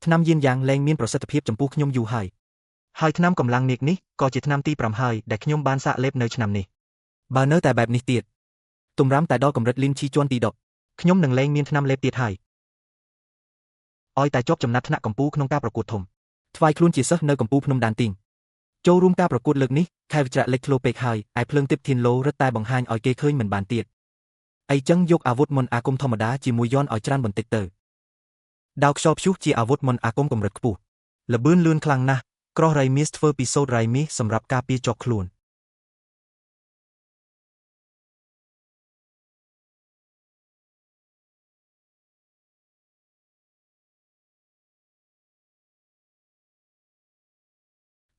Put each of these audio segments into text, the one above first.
ថ្នាំយានយ៉ាងលែងមានប្រសិទ្ធភាពចំពោះខ្ញុំយូរហើយថ្នាំកម្លាំងនាគនេះក៏ជាថ្នាំទី5ហើយដែលខ្ញុំបានសាកលេបនៅឆ្នាំនេះបើនៅតែបែបនេះទៀតទម្រាំតែដល់កម្រិតលីនឈីជាន់ទី10ខ្ញុំនឹងលែងមានថ្នាំលេបទៀតហើយឲ្យតែជាប់ចំណាត់ថ្នាក់កម្ពុជាក្នុងការប្រកួតធំថ្វាយខ្លួនជាសិស្សនៅកម្ពុជាភ្នំដានទីងចូលរួមការប្រកួតលើកនេះខែវិជ្រៈលេចធ្លោពេកហើយឯភ្លើងទិព្វធានឡូរឹតតែបង្ហាញឲ្យគេឃើញមិនបានទៀតអីចឹងយកអាវុធមន្តអាគមធម្មតាជាមួយយ័ន្តឲ្យច្រើនបន្តិចទៅដាវខ្យល់ព្យុះជាអាវុធមន្តអាគមកម្រិតខ្ពស់ល្បឿនលឿនខ្លាំងណាស់ក្រោះរៃមាសធ្វើពីសូត្ររៃមាសសម្រាប់ការពារជាប់ខ្លួន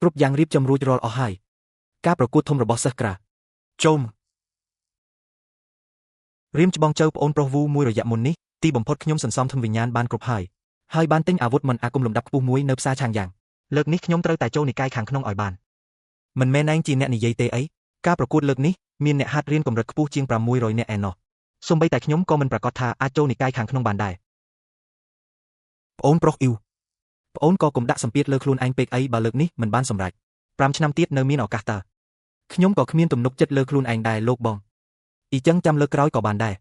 គ្រប់យ៉ាងរៀបចំរួចរាល់អស់ហើយការប្រកួតធំរបស់សិស្សក្រាជុំរៀមច្បងចៅប្អូនប្រុសវូមួយរយៈមុននេះទីបំផុតខ្ញុំសន្សំធំវិញ្ញាណបានគ្រប់ហើយបានទិញអាវុធមន្តអាគមលំដាប់ខ្ពស់មួយនៅផ្សារឆាងយ៉ាងលើកនេះខ្ញុំត្រូវតែចូលនិកាយខាងក្នុងឲ្យបានមិនមែនឯងជាអ្នកនិយាយទេអីការប្រកួតលើកនេះមានអ្នកហាត់រៀនកម្រិតខ្ពស់ជាង600នាក់ឯណោះសូម្បីតែខ្ញុំក៏មិនប្រកាសថាអាចចូលនិកាយខាងក្នុងបានដែរប្អូនប្រុសអ៊ីវប្អូនក៏កុំដាក់សម្ពាធលើខ្លួនឯងពេកអីបើលើកនេះមិនបានសម្រេច5ឆ្នាំទៀតនៅមានឱកាសតើខ្ញុំក៏គ្មានទំនុកចិត្តលើខ្លួនឯងដែរលោកបងអ៊ីចឹងចាំលើកក្រោយក៏បានដែរ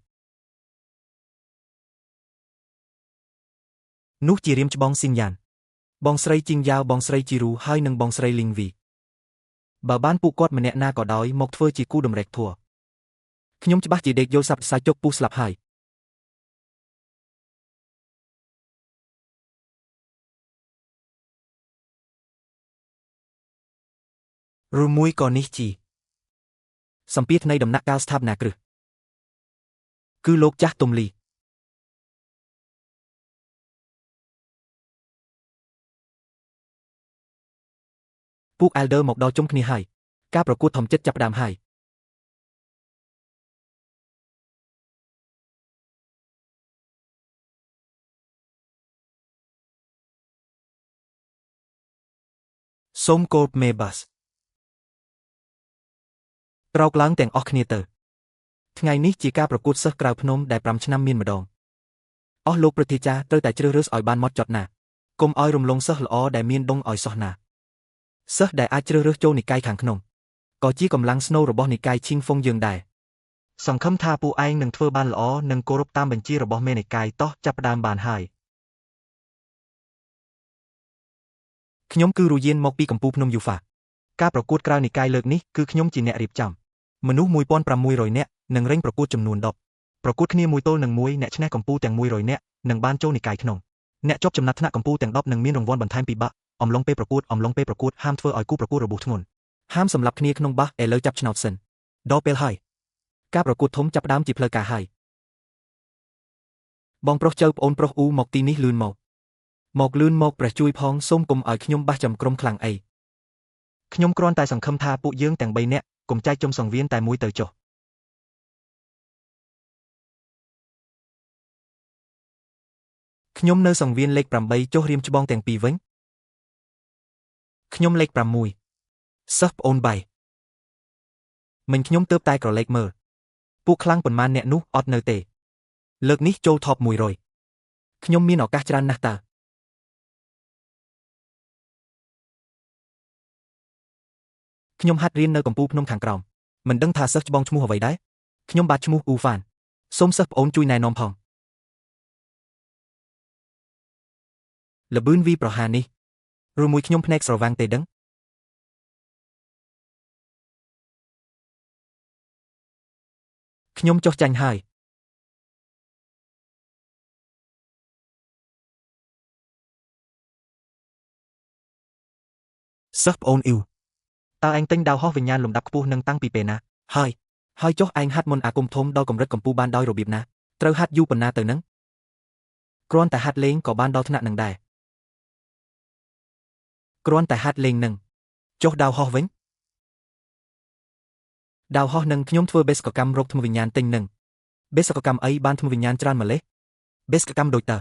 នោះជារៀមច្បងស៊ីនយ៉ានបងស្រីជីងយ៉ាវបងស្រីជីរូហើយនិងបងស្រីលីងវីបើបានពួកគាត់ម្នាក់ណាក៏ដោយមកធ្វើជាគូតម្រែកធัวខ្ញុំច្បាស់ជាដេកយល់សັບសាច់ជុកពុះស្លាប់ហើយឬមួយក៏នេះជាសម្ពាធនៃដំណាក់កាលស្ថាបនាគ្រឹះគឺលោកចាស់ទុំលីពួក Elder មកដល់ជុំគ្នាហើយការប្រកួតធំចិត្តចាប់ផ្ដើមហើយសូមកូលមេបាសក្រោកឡើងទាំងអស់គ្នាទៅថ្ងៃនេះជាការប្រកួតសិស្សក្រៅភ្នំដែល5ឆ្នាំមានម្ដងអស់លោកព្រឹទ្ធាចារ្យត្រូវតែជ្រើសរើសឲ្យបានម៉ត់ចត់ណាកុំឲ្យរំលងសិស្សល្អដែលមានដុងឲ្យសោះណាសិស្សដែលអាចជ្រើសរើសចូលនិកាយខាងក្នុងក៏ជាកម្លាំងស្នូលរបស់និកាយឈីងហ្វុងយើងដែរសង្ឃឹមថាពួកឯងនឹងធ្វើបានល្អនិងគោរពតាមបញ្ជារបស់មេនិកាយតោះចាប់ផ្ដើមបានហើយខ្ញុំគឺរូយៀនមកពីកំពូលភ្នំយូហ្វាការប្រកួតក្រៅនិកាយលើកនេះគឺខ្ញុំជាអ្នករៀបចំមនុស្ស1600នាក់នឹងរែងប្រកួតចំនួន10ប្រកួតគ្នាមួយទល់នឹងមួយអ្នកឈ្នះកំពូលទាំង100នាក់នឹងបានចូលនិកាយក្នុងអ្នកជាប់ចំណាត់ថ្នាក់កំពូលទាំង10នឹងមានរង្វាន់បន្ថែមពីបាក់អំឡុងពេលប្រកួតហាមធ្វើឲ្យគូប្រកួតរបួសធ្ងន់ហាមសម្លាប់គ្នាក្នុងបាសឥឡូវចាប់ឆ្នោតសិនដល់ពេលហើយការប្រកួតធំចាប់ផ្ដើមជាផ្លូវការហើយបងប្រុសចៅប្អូនប្រុសអ៊ូមកទីនេះលឿនមកលឿនមកព្រះជួយផងសូមកុំឲ្យខ្ញុំបះចំក្រុមខ្លាំងអីខ្ញុំគ្រាន់តែសង្ឃឹមថាពួកយើងទាំង3នាក់កុំចែកចំសង្វៀនតែមួយទៅចុះខ្ញុំនៅសង្វៀនលេខ8ចុះរៀមច្បងទាំងពីរវិញខ្ញុំលេខ6សិស្សប្អូនបៃមិញខ្ញុំទើបតែក្រឡេកមើលពួកខ្លាំងប៉ុន្មានអ្នកនោះអត់នៅទេលើកនេះចូលថប់100ខ្ញុំមានឱកាសច្រើនណាស់តើខ្ញុំហាត់រៀននៅកំពូលភ្នំខាងក្រោមមិនដឹងថាសិស្សច្បងឈ្មោះអ្វីដែរខ្ញុំបាទឈ្មោះអ៊ូហ្វានសូមសិស្សប្អូនជួយណែនាំផងល្បឿនវីប្រហារនេះឬមួយខ្ញុំភ្នែកស្រវាំងទេដឹងខ្ញុំចុះចាញ់ហើយសិស្សប្អូនអ៊ីវតើឯងទិញដាវហោះវិញ្ញាណលំដាប់ខ្ពស់នឹងតាំងពីពេលណាហើយចុះឯងហាត់មន្តអាគមធំដល់កម្រិតកម្ពុជាបានដោយរបៀបណាត្រូវហាត់យូរប៉ុណ្ណាទៅនឹងគ្រាន់តែហាត់លេងក៏បានដល់ថ្នាក់នឹងដែរគ្រាន់តែហាត់លេងនឹងចុះដាវហោះវិញដាវហោះនឹងខ្ញុំធ្វើបេសកកម្មរកថ្មវិញ្ញាណទិញនឹងបេសកកម្មអីបានថ្មវិញ្ញាណច្រើនម្លេះបេសកកម្មដូចតើ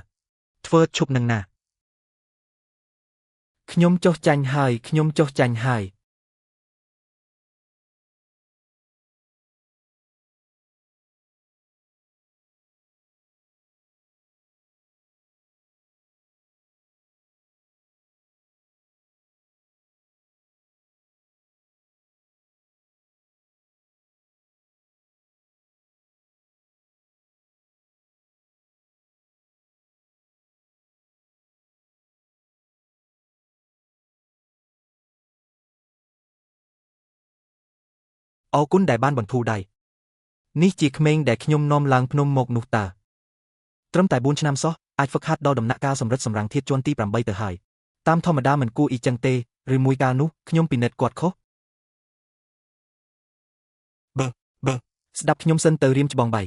ធ្វើឈប់នឹងណាខ្ញុំចុះចាញ់ហើយ អរគុណដែលបានបន្ធូរដៃនេះជាក្មេងដែលខ្ញុំនាំឡើងភ្នំមកនោះតើត្រឹមតែ4ឆ្នាំសោះអាចហ្វឹកហាត់ដល់ដំណាក់កាលសម្រិតសម្រាំងធាតុជាន់ទី8ទៅហើយតាមធម្មតាមិនគួរអ៊ីចឹងទេឬមួយកាលនោះខ្ញុំពិនិត្យគាត់ខុសបើស្ដាប់ខ្ញុំសិនទៅរៀមច្បងបៃ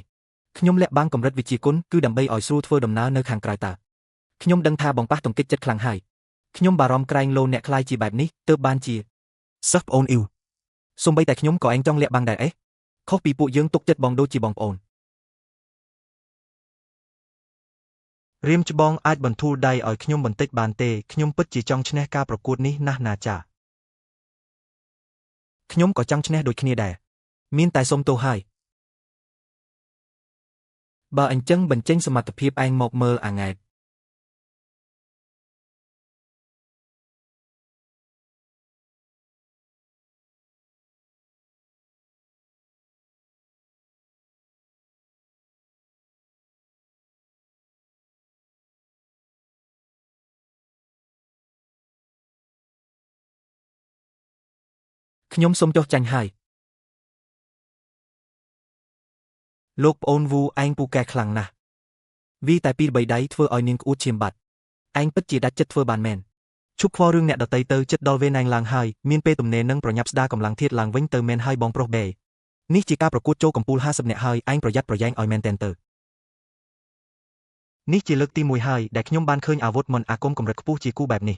ខ្ញុំលាក់បាំងកម្រិតវិជាគុណគឺដើម្បីឲ្យស្រួលធ្វើដំណើរនៅខាងក្រៅតើខ្ញុំដឹងថាបងប៉ះទង្គិចចិត្តខ្លាំងហើយខ្ញុំបារម្ភក្រែងលោអ្នកខ្លាយជាបែបនេះទើបបានជាសិស្សប្អូនអ៊ីវសូម្បីតែខ្ញុំក៏ឯងចង់លាក់បាំងដែរខុសពីពួកយើងទុកចិត្តបងដូចជាបងប្អូនរៀមច្បងអាចបន្ធូរដៃឲ្យខ្ញុំបន្តិចបានទេខ្ញុំពិតជាចង់ឈ្នះការប្រកួតនេះណាស់ណាចាខ្ញុំក៏ចង់ឈ្នះដូចគ្នាដែរមានតែសុំទោសហើយបើអញ្ចឹងបញ្ចេញសមត្ថភាពឯងមកមើលអាង៉ែតខ្ញុំសុំចុះចាញ់ហើយលោកប្អូនវូឯងពូកែខ្លាំងណាស់វីតែពីរបីដៃធ្វើឲ្យនាងក្អួតឈាមបាត់ឯងពិតជាដាច់ចិត្តធ្វើបានមែនឈប់ខ្វល់រឿងអ្នកដតីទៅចិត្តដល់វេនឯងឡើងហើយមានពេលទំនេរនឹងប្រញាប់ស្ដារកម្លាំងធាតុឡើងវិញទៅមែនហើយបងប្រុសបេនេះជាការប្រកួតចូលកំពូល50នាក់ហើយឯងប្រយ័ត្នប្រយែងឲ្យមែនតែនទៅនេះជាលើកទី1ហើយដែលខ្ញុំបានឃើញអាវុធមន្តអាគមកម្រិតខ្ពស់ជាគូបែបនេះ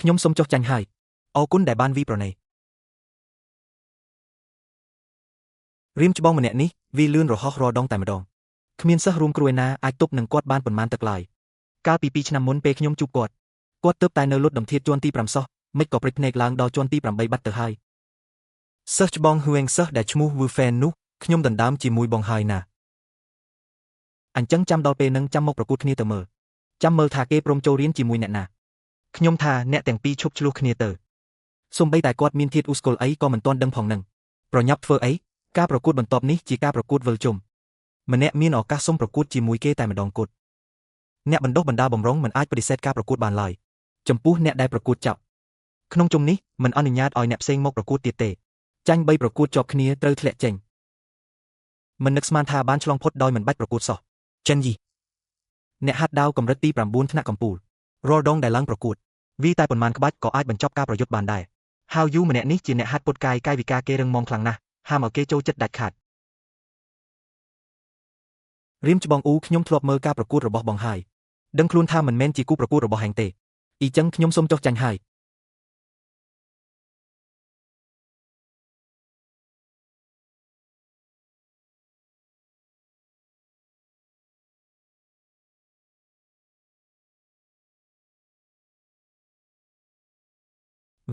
ខ្ញុំសុំចុះចាញ់ហើយអរគុណដែលបានវីប្រណីរៀមច្បងម្នាក់នេះវីលឿនរហ័សរាល់ដងតែម្ដងគ្មានសិស្សរួមគ្រួយណាអាចទប់នឹងគាត់បានប៉ុន្មានទឹកឡើយកាលពី2ឆ្នាំមុនពេលខ្ញុំជួបគាត់ទើបតែនៅលុតដំធាតជាន់ទី5សោះមិនក៏ព្រិចភ្នែកឡើងដល់ជាន់ទី8បាត់ទៅហើយសិស្សច្បងហឿងសិស្សដែលឈ្មោះវឺហ្វេននោះខ្ញុំដណ្ដើមជាមួយបងហើយណាអញ្ចឹងចាំដល់ពេលនឹងចាំមកប្រកួតគ្នាទៅមើលចាំមើលថាគេព្រមចូលរៀនជាមួយអ្នកណាខ្ញុំថាអ្នកទាំងពីរឈប់ឆ្លោះគ្នាទៅសូម្បីតែគាត់មានធាតុឧស្កុលអីក៏មិនទាន់ដឹងផងនឹងប្រញាប់ធ្វើអីការប្រកួតបន្ទាប់នេះជាការប្រកួតវិលជុំម្នាក់មានឱកាសសុំប្រកួតជាមួយគេតែម្ដងគត់អ្នកបណ្ដុះបណ្ដាលបំរុងមិនអាចបដិសេធការប្រកួតបានឡើយចំពោះអ្នកដែលប្រកួតចប់ក្នុងជុំនេះមិនអនុញ្ញាតឲ្យអ្នកផ្សេងមកប្រកួតទៀតទេចាញ់3ប្រកួតជាប់គ្នាត្រូវធ្លាក់ចេញមិននឹកស្មានថាបានឆ្លងផុតដោយមិនបាច់ប្រកួតសោះចិនយីអ្នកហាត់ដាវកម្រិតទី9ថ្នាក់កំពូលរាល់ដងដែលឡើងប្រកួតវីតែប៉ុន្មានក្បាច់ក៏អាចបញ្ចប់ការប្រយុទ្ធបានដែរហាវយូម្នាក់នេះជាអ្នកហាត់ពុតកាយវិការគេរឹងមាំខ្លាំងណាស់ហាមឲ្យគេចូលចិត្តដាច់ខាតរៀមច្បងអ៊ូខ្ញុំធ្លាប់មើលការប្រកួតរបស់បងហើយដឹងខ្លួនថាមិនមែនជាគូប្រកួតរបស់ហែងទេអ៊ីចឹងខ្ញុំសុំចុះចាញ់ហើយ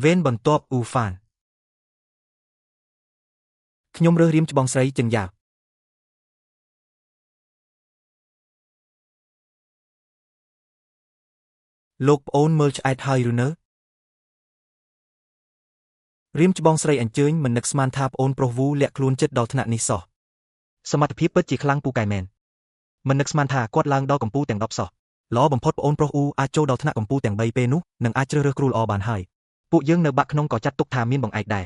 វេនបន្ទាប់អ៊ូហ្វានខ្ញុំរើសរៀមច្បងស្រីចឹងយ៉ាវលោកប្អូនមើលឆ្អែតហើយឬនៅរៀមច្បងស្រីអញ្ជើញមិននឹកស្មានថាប្អូនប្រុសវូលាក់ខ្លួនចិត្តដល់ថ្នាក់នេះសោះសមត្ថភាពពិតជាខ្លាំងពូកែមែនមិននឹកស្មានថាគាត់ឡើងដល់កម្ពូលទាំង10សោះល្អបំផុតប្អូនប្រុសអ៊ូអាចចូលដល់ថ្នាក់កម្ពូលទាំង3ពេលនោះនឹងអាចជ្រើសរើសគ្រូល្អបានហើយពួកយើងនៅបាក់ក្នុងក៏ចាត់ទុកថាមានបង្អែកដែរ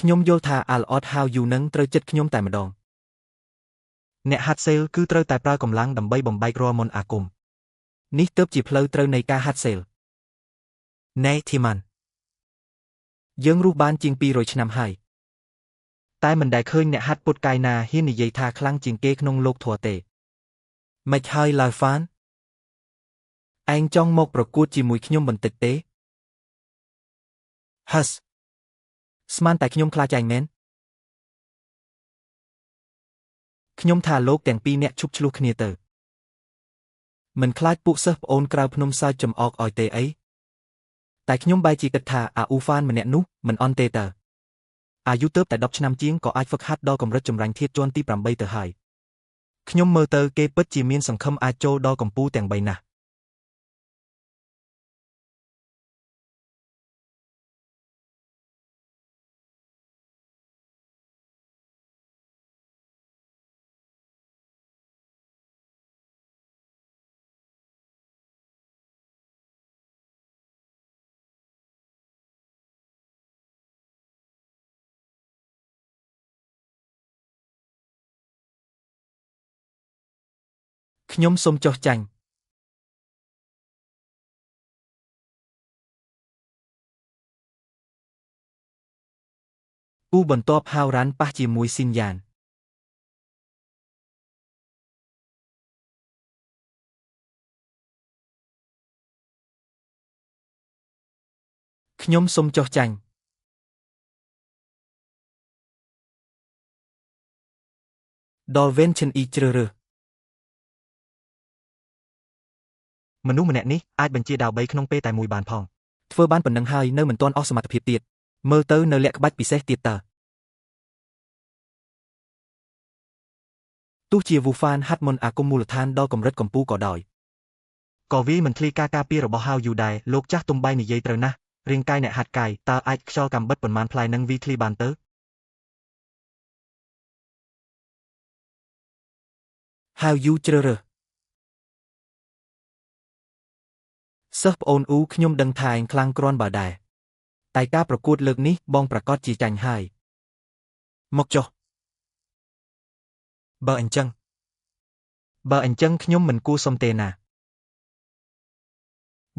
ខ្ញុំយល់ថាអាល់អត់ហាវយូនឹងត្រូវចិត្តខ្ញុំតែម្ដងអ្នកហាត់សេលគឺត្រូវតែប្រើកម្លាំងដើម្បីបំបែករាល់មន្តអាគមនេះទើបជាផ្លូវត្រូវនៃការហាត់សេលណែធីម៉ាន់យើងរស់បានជាង200ឆ្នាំហើយតែមិនដែលឃើញអ្នកហាត់ពុតកាយណាហ៊ាននិយាយថាខ្លាំងជាងគេក្នុងលោកធัวទេមិនហើយឡាវហ្វានឯងចង់មកប្រកួតជាមួយខ្ញុំបន្តិចទេហឹសស្មានតែខ្ញុំខ្លាចឯងមែនខ្ញុំថាលោកទាំងពីរអ្នកឈប់ឆ្លោះគ្នាទៅមិនខ្លាចពួកសិស្សប្អូនក្រៅភ្នំសើចចំអកឲ្យទេអីតែខ្ញុំបែរជាគិតថាអាអ៊ូហ្វានម្នាក់នោះមិនអន់ទេតើអាយុទើបតែ10ឆ្នាំជាងក៏អាចហ្វឹកហាត់ដល់កម្រិតចម្រាញ់ធាតុជាន់ទី8ទៅហើយខ្ញុំមើលទៅគេពិតជាមានសង្ឃឹមអាចចូលដល់កម្ពូលទាំង3ណាស់ ខ្ញុំសូមចុះចាញ់ពូបន្ទាប់ហៅរ៉ាន់ប៉ះជាមួយស៊ីនយ៉ានខ្ញុំសូមចុះចាញ់ដល់វេនឈិនអ៊ីជ្រើសរើសមនុស្សម្នាក់នេះអាចបញ្ជាដាវ3ក្នុងពេលតែមួយបានផងធ្វើបានប៉ុណ្ណឹងហើយនៅមិនទាន់អស់សមត្ថភាពទៀតមើលទៅនៅលក្ខក្បាច់ពិសេសទៀតតើទោះជាវូហ្វានហាត់មន្តអាគមមូលដ្ឋានដល់កម្រិតកម្ពូលក៏ដោយក៏វាមិនធ្លីការការពាររបស់ហាវយូដែរលោកចាស់ទំបៃនិយាយត្រូវណាស់រាងកាយអ្នកហាត់កាយតើអាចខ្យល់កាំបិតប៉ុន្មានផ្លែនឹងវីធ្លីបានទៅហាវយូជ្រើសរើសសិស្សប្អូនអ៊ូខ្ញុំដឹងថាឯងខ្លាំងគ្រាន់បើដែរតែការប្រកួតលើកនេះបងប្រកាសជាចាញ់ហើយមកចុះបើអញ្ចឹងខ្ញុំមិនគួរសុំទេណា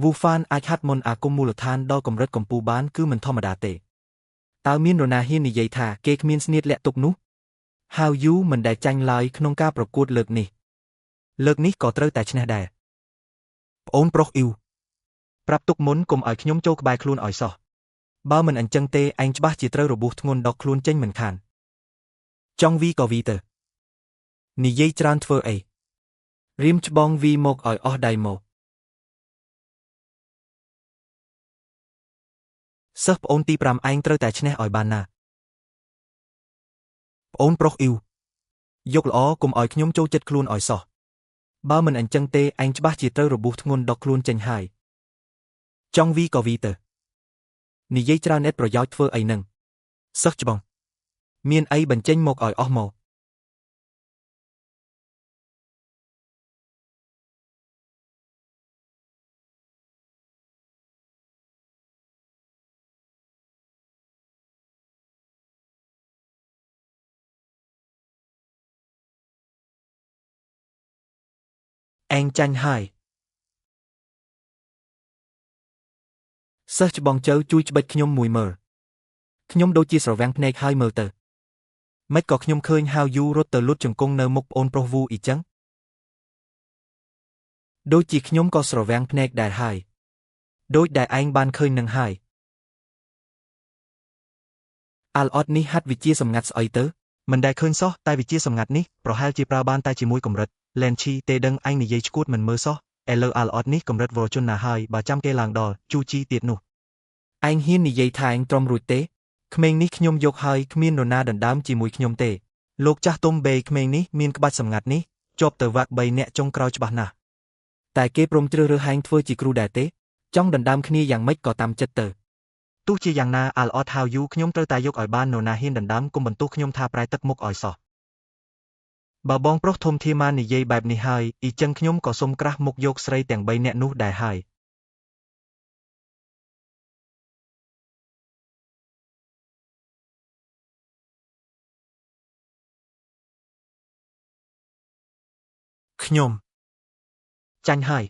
វូហ្វានអាចហាត់មន្តអាគមមូលដ្ឋានដល់កម្រិតកម្ពូលបានគឺមិនធម្មតាទេតើមាននរណាហ៊ាននិយាយថាគេគ្មានស្នៀតលាក់ទុកនោះហាវយូមិនដែលចាញ់ឡើយក្នុងការប្រកួតលើកនេះក៏ត្រូវតែឈ្នះដែរប្អូនប្រុសអ៊ីវប្រាប់ទុកមុនកុំឲ្យខ្ញុំចូលក្បែរខ្លួនឲ្យសោះបើមិនអញ្ចឹងទេឯងច្បាស់ជាត្រូវរបួសធ្ងន់ដកខ្លួនចេញមិនខានចង់វីក៏វីទៅនិយាយច្រើនធ្វើអីរៀមច្បងវីមកឲ្យអស់ដៃមកសិស្សប្អូនទី5ឯងត្រូវតែឈ្នះឲ្យបានណាប្អូនប្រុសអ៊ីវយកល្អកុំឲ្យខ្ញុំចូលចិត្តខ្លួនឲ្យសោះបើមិនអញ្ចឹងទេឯងច្បាស់ជាត្រូវរបួសធ្ងន់ដកខ្លួនចេញហើយចង់វីក៏វីទៅនិយាយច្រើនឥតប្រយោជន៍ធ្វើអីនឹងសិស្សច្បងមានអីបញ្ចេញមកឲ្យអស់មកឯងចាញ់ហើយសិស្សច្បងចៅជួយច្បិចខ្ញុំមួយមើលខ្ញុំដូចជាស្រវាំងភ្នែកហើយមើលទៅមិនក៏ខ្ញុំឃើញហាវយូរត់ទៅលុតជង្គង់នៅមុខប្អូនប្រុសវូអ៊ីចឹងដូចជាខ្ញុំក៏ស្រវាំងភ្នែកដែរហើយដូចដែលឯងបានឃើញនឹងហើយអាល់អត់នេះហាត់វិជាសម្ងាត់ស្អីទៅមិនដែលឃើញសោះតែវិជាសម្ងាត់នេះប្រហែលជាប្រើបានតែជាមួយកម្រិតលែនឈីទេដឹងឯងនិយាយឈួតមិនមើលសោះឥឡូវអាល់អត់នេះកម្រិតវរជនណាហើយបើចាំគេឡើងដល់ជូជីទៀតនោះឯងហ៊ាននិយាយថាឯងទ្រាំរួចទេក្មេងនេះខ្ញុំយកហើយគ្មាននរណាដណ្ដើមជាមួយខ្ញុំទេលោកចាស់ទុំបេក្មេងនេះមានក្បាច់សម្ងាត់នេះជាប់ទៅវាក់3នាក់ចុងក្រោយច្បាស់ណាស់តែគេព្រមជ្រើសរើសហែងធ្វើជាគ្រូដែរទេចង់ដណ្ដើមគ្នាយ៉ាងម៉េចក៏តាមចិត្តទៅទោះជាយ៉ាងណាអាល់អត់ហៅយូខ្ញុំត្រូវតែយកឲ្យបាននរណាហ៊ានដណ្ដើមកុំបន្ទោសខ្ញុំថាប្រែទឹកមុខឲ្យសោះបើបងប្រុសធំធាម៉ានិយាយបែបនេះហើយអ៊ីចឹងខ្ញុំក៏សុំក្រាស់មុខយកស្រីទាំង3នាក់នោះដែរហើយខ្ញុំចាញ់ហើយ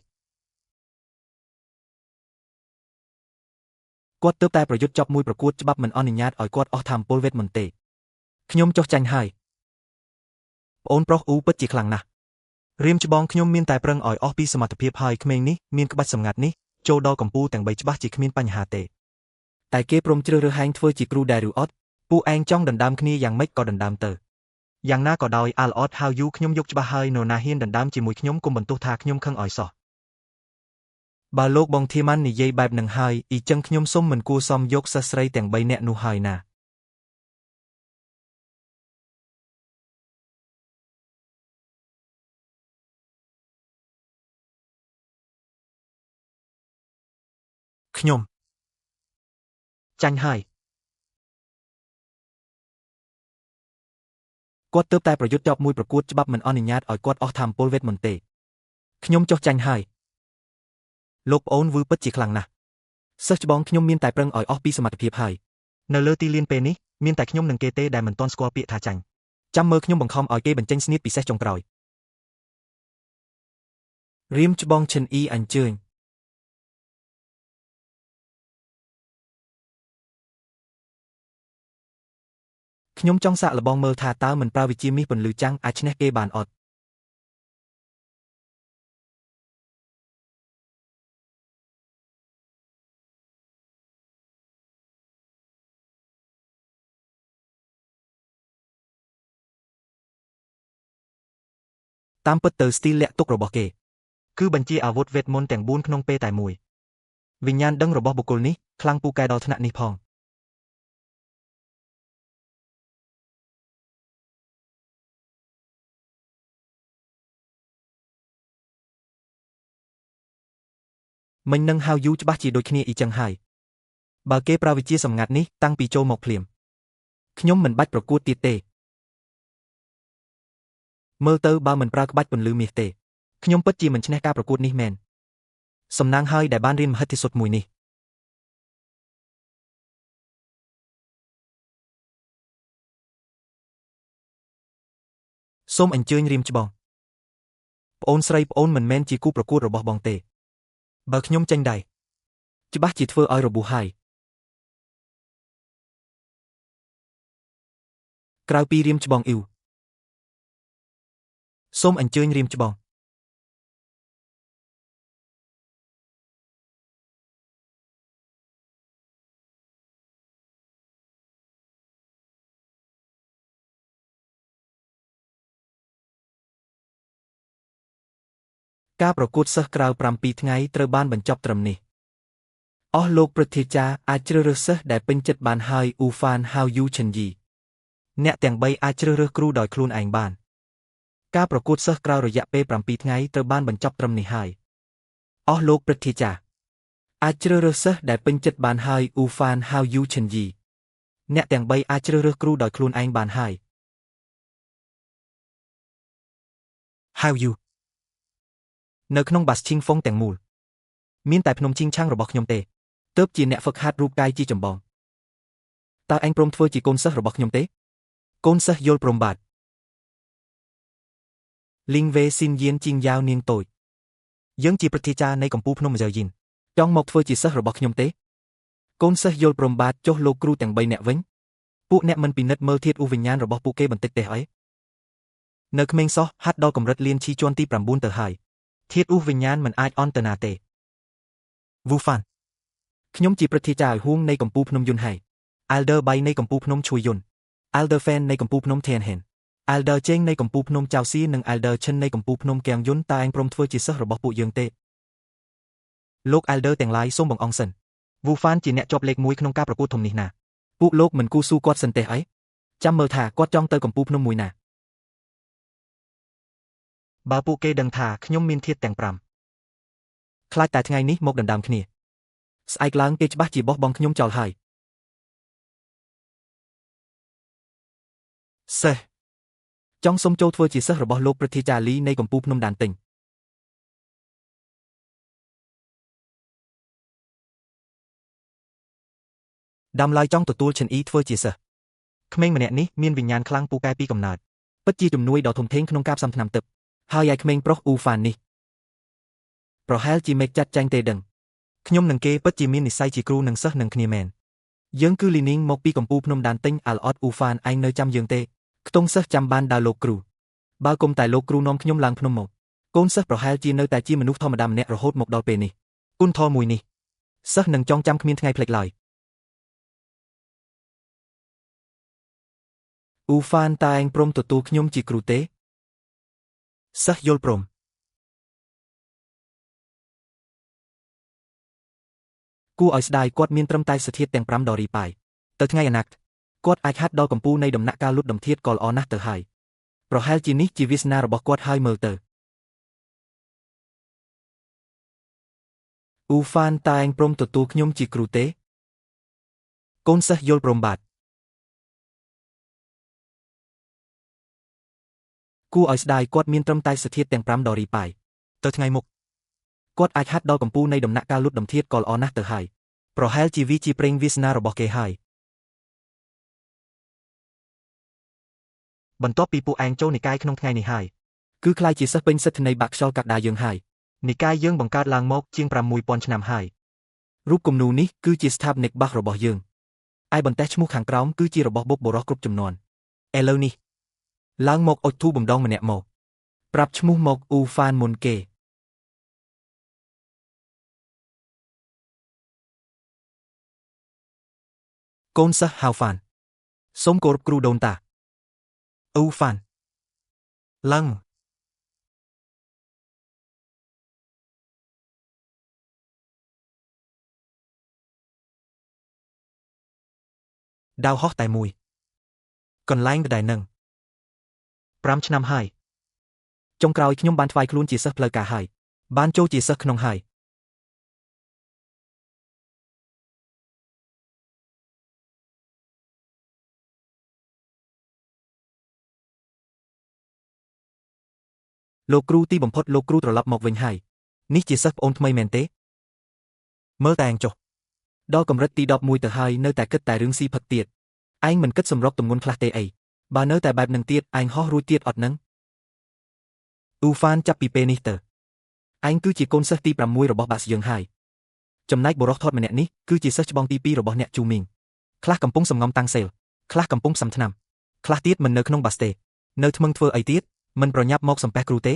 គាត់ទើបតែប្រយុទ្ធចប់មួយប្រកួតច្បាប់មិនអនុញ្ញាតឲ្យគាត់អស់ថាមពលវេទមន្តទេខ្ញុំចុះចាញ់ហើយប្អូនប្រុសអ៊ូពិតជាខ្លាំងណាស់រៀមច្បងខ្ញុំមានតែប្រឹងឲ្យអស់ពីសមត្ថភាពហើយក្មេងនេះមានក្បាច់សម្ងាត់នេះចូលដល់កម្ពុជាទាំង3ច្បាស់ជាគ្មានបញ្ហាទេតែគេព្រមជ្រើសរើសហែងធ្វើជាគ្រូដែរឬអត់ពួកឯងចង់ដណ្ដើមគ្នាយ៉ាងម៉េចក៏ដណ្ដើមទៅយ៉ាងណាក៏ដោយអាល់អត់ហៅយូខ្ញុំយកច្បាស់ហើយនរណាហ៊ានដណ្ដើមជាមួយខ្ញុំកុំបន្ទោសថាខ្ញុំខឹងឲ្យសោះបើលោកបងធីម៉ាន់និយាយបែបនឹងហើយអ៊ីចឹងខ្ញុំសុំមិនគួរសមយកសិស្សស្រីទាំង3នាក់នោះហើយណាខ្ញុំចាញ់ហើយគាត់ទើបតែប្រយុទ្ធចប់មួយប្រកួតច្បាប់មិនអនុញ្ញាតឲ្យគាត់អស់ថាមពលវេទមន្តទេខ្ញុំចុះចាញ់ហើយលោកប្អូនវឺពិតជាខ្លាំងណាស់សិស្សច្បងខ្ញុំមានតែប្រឹងឲ្យអស់ពីសមត្ថភាពហើយនៅលើទីលានពេលនេះមានតែខ្ញុំនិងគេទេដែលមិនទាន់ស្គាល់ពាក្យថាចាញ់ចាំមើលខ្ញុំបង្ខំឲ្យគេបញ្ចេញស្នៀតពិសេសចុងក្រោយ រៀមច្បងឈិនអ៊ីអញ្ជើញខ្ញុំចង់សាកល្បងមើលថាតើមិនប្រើវិជាមាសពន្លឺចាំងអាចឈ្នះគេបានអត់តាមពិតទៅស្ទីលលាក់ទុករបស់គេគឺបញ្ជាអាវុធវេទមន្តទាំង4ក្នុងពេលតែមួយវិញ្ញាណដឹងរបស់បុគ្គលនេះខ្លាំងពូកែដល់ថ្នាក់នេះផងមិញនឹងហៅយូច្បាស់ជាដូចគ្នាអ៊ីចឹងហើយបើគេប្រើវិជាសម្ងាត់នេះតាំងពីចូលមកភ្លាមខ្ញុំមិនបាច់ប្រកួតទៀតទេមើលទៅបើមិនប្រើក្បាច់ពន្លឺមាសទេខ្ញុំពិតជាមិនឈ្នះការប្រកួតនេះមែនសំណាងហើយដែលបានរៀនមហិទ្ធិសុទ្ធមួយនេះសូមអញ្ជើញរៀមច្បងប្អូនស្រីប្អូនមិនមែនជាគូប្រកួតរបស់បងទេបើខ្ញុំចេញដែរច្បាស់ជាធ្វើឲ្យរបួសហើយក្រៅពីរៀមច្បងអ៊ីវសូមអញ្ជើញរៀមច្បងការប្រកួតសិស្សក្រៅ7ថ្ងៃត្រូវបានបញ្ចប់ត្រឹមនេះអស់លោកព្រឹទ្ធាចារ្យអាចជ្រើសរើសសិស្សដែលពេញចិត្តបានហើយអ៊ូហ្វានហៅយូឈិនយីអ្នកទាំង3អាចជ្រើសរើសគ្រូដោយខ្លួនឯងបានការប្រកួតសិស្សក្រៅរយៈពេល7ថ្ងៃត្រូវបានបញ្ចប់ត្រឹមនេះហើយអស់លោកព្រឹទ្ធាចារ្យអាចជ្រើសរើសសិស្សដែលពេញចិត្តបានហើយអ៊ូហ្វានហៅយូឈិនយីអ្នកទាំង3អាចជ្រើសរើសគ្រូដោយខ្លួនឯងបានហើយហៅយូនៅក្នុងបាសឈីងហ្វុងទាំងមូលមានតែភ្នំជីងឆាំងរបស់ខ្ញុំទេទើបជាអ្នកហ្វឹកហាត់រូបកាយជាចម្បងតើឯងព្រមធ្វើជាកូនសិស្សរបស់ខ្ញុំទេកូនសិស្សយល់ព្រមបាទលីងវេស៊ីនយៀនជីងយ៉ាវនាងតូចយើងជាព្រឹទ្ធាចារ្យនៃកម្ពុជាភ្នំម៉ាយ៉យីនចង់មកធ្វើជាសិស្សរបស់ខ្ញុំទេកូនសិស្សយល់ព្រមបាទចុះលោកគ្រូទាំង3នាក់វិញពួកអ្នកមិនពិនិត្យមើលធាតុឧវិញ្ញាណរបស់ពួកគេបន្តិចទេអីនៅក្មេងសោះហាត់ដល់កម្រិតលៀនឈីជាន់ទី9ទៅហើយធាតុឧវិញ្ញាណមិនអាចអន់ទៅណាទេវូហ្វានខ្ញុំជាព្រឹទ្ធាចារ្យហួងនៃកម្ពុជាភ្នំយុនហើយ Elder 3នៃកម្ពុជាភ្នំឈួយយុន Elder Fan នៃកម្ពុជាភ្នំធៀនហេន Elder ជេងនៃកម្ពុជាភ្នំចៅស៊ីនិង Elder ឈិននៃកម្ពុជាភ្នំកៀងយុនតើឯងព្រមធ្វើជាសិស្សរបស់ពួកយើងទេលោក Elder ទាំងឡាយសូមបង្អង់សិនវូហ្វានជាអ្នកជាប់លេខ1ក្នុងការប្រកួតធំនេះណាពួកលោកមិនគូស៊ូគាត់សិនទេអីចាំមើលថាគាត់ចង់ទៅកម្ពុជាភ្នំមួយណាបើពួកគេដឹងថាខ្ញុំមានធាតុទាំង5ខ្លាចតែថ្ងៃនេះមកដណ្ដើមគ្នាស្អែកឡើងគេច្បាស់ជាបោះបង់ខ្ញុំចោលហើយសេះចង់សុំចូលធ្វើជាសិស្សរបស់លោកព្រឹទ្ធាចារ្យលីនៃកម្ពុជាភ្នំដានទិញដាំឡើយចង់ទទួលឈិនអ៊ីធ្វើជាសិស្សក្មេងម្នាក់នេះមានវិញ្ញាណខ្លាំងពូកែពីកំណើតពិតជាជំនួយដ៏ធំធេងក្នុងការផ្សំថ្នាំទឹកហើយឯក្មេងប្រុសអ៊ូហ្វាននេះប្រហែលជាមេឃចាត់ចែងទេដឹងខ្ញុំនឹងគេពិតជាមាននិស្ស័យជាគ្រូនឹងសិស្សនឹងគ្នាមែនយើងគឺលីនីងមកពីកម្ពុជាភ្នំដានទិញអាល់អត់អ៊ូហ្វានឯងនៅចាំយើងទេខ្ទង់សិស្សចាំបានដល់លោកគ្រូបើគុំតែលោកគ្រូនាំខ្ញុំឡើងភ្នំមកកូនសិស្សប្រហែលជានៅតែជាមនុស្សធម្មតាម្នាក់រហូតមកដល់ពេលនេះគុណធម៌មួយនេះសិស្សនឹងចងចាំគ្មានថ្ងៃភ្លេចឡើយអ៊ូហ្វានតើឯងព្រមទទួលខ្ញុំជាគ្រូទេសិស្សយល់ព្រមគួរឲ្យស្ដាយគាត់មានត្រឹមតែសទ្ធាទាំង5ដរីប៉ាយទៅថ្ងៃអនាគតគាត់អាចហាត់ដល់កម្ពុជានៃដំណាក់កាលលុតដំធាតក៏ល្អណាស់ទៅហើយប្រហែលជានេះជាវាសនារបស់គាត់ហើយមើលទៅអ៊ូហ្វានតើឯងព្រមទទួលខ្ញុំជាគ្រូទេកូនសិស្សយល់ព្រមបាទគួរឲ្យស្ដាយគាត់មានត្រឹមតែសទ្ធាទាំង5ដរីប៉ាយទៅថ្ងៃមុខគាត់អាចហាត់ដល់កម្ពុជានៃដំណាក់កាលលុតដំធាតក៏ល្អណាស់ទៅហើយប្រហែលជាវាជាប្រេងវាសនារបស់គេហើយបន្ទាប់ពីពួកឯងចូលនិកាយក្នុងថ្ងៃនេះហើយគឺខ្លាយជាសិស្សពេញសិទ្ធិនៃបាក់ខ្យល់កាត់ដាយើងហើយ និកាយយើងបង្កើតឡើងមកជាង6,000ឆ្នាំហើយរូបគំនូរនេះគឺជាស្ថាបនិកបាសរបស់យើងឯបន្ទះឈ្មោះខាងក្រោមគឺជារបស់បុព្វបុរសគ្រប់ចំនួនឥឡូវនេះឡើងមកអុជធូបបំដងម្នាក់មកប្រាប់ឈ្មោះមកអ៊ូហ្វានមុនគេកូនសិស្សហៅហ្វានសូមគោរពគ្រូដូនតាអ៊ូហ្វានឡើងដាវហោះតែមួយកន្លែងដែលនឹង5ឆ្នាំហើយចុងក្រោយខ្ញុំបានថ្វាយខ្លួនជាសិស្សផ្លូវការហើយបានចូលជាសិស្សក្នុងហើយលោកគ្រូទីបំផុតលោកគ្រូត្រឡប់មកវិញហើយនេះជាសិស្សប្អូនថ្មីមែនទេមើលតែឯងចុះដល់កម្រិតទី11ទៅហើយនៅតែគិតតែរឿងស៊ីផឹកទៀតឯងមិនគិតសម្រុកទម្ងន់ខ្លះទេអីបើនៅតែបែបនឹងទៀតឯងហោះរួចទៀតអត់នឹងអ៊ូហ្វានចាប់ពីពេលនេះទៅឯងគឺជាកូនសិស្សទី6របស់បាក់យើងហើយចំណែកបុរសថតម្នាក់នេះគឺជាសិស្សច្បងទី2របស់អ្នកជូមីងខ្លះកំពុងសំងំតាំងសេលខ្លះកំពុងផ្សំថ្នាំខ្លះទៀតមិននៅក្នុងបាសទេនៅថ្មឹងធ្វើអីទៀតមិនប្រញាប់មកសំពះគ្រូទេ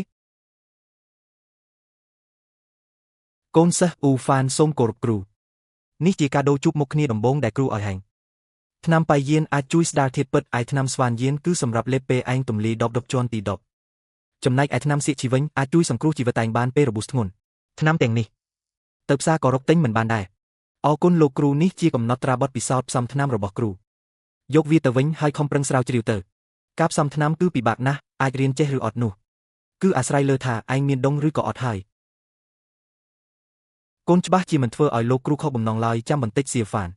កូនសិស្សអ៊ូហ្វានសូមគោរពគ្រូនេះជាកាដូជួបមុខគ្នាដំបូងដែលគ្រូឲ្យហែងថ្នាំបាយៀនអាចជួយស្ដារធាតុពិតឯថ្នាំស្វានយានគឺសម្រាប់លេបពេលឯងទម្លាយ10ជាន់ទី10ចំណែកឯថ្នាំសៀកជីវិញអាចជួយសង្គ្រោះជីវិតឯងបានពេលរបួសធ្ងន់ថ្នាំទាំងនេះទៅផ្សារក៏រកទិញមិនបានដែរអរគុណលោកគ្រូនេះជាកំណត់ត្រាប័ណ្ណពិសោធន៍ផ្សំថ្នាំរបស់គ្រូយកវាទៅវិញហើយខំប្រឹងស្រាវជ្រាវទៅការផ្សំថ្នាំគឺពិបាកណាស់អាចរៀនចេះឬអត់នោះគឺអាស្រ័យលើថាឯងមានដុងឬក៏អត់ហើយកូនច្បាស់ជាមិនធ្វើឲ្យលោកគ្រូខុសបំណងឡើយចាំបន្តិចសៀហ្វាន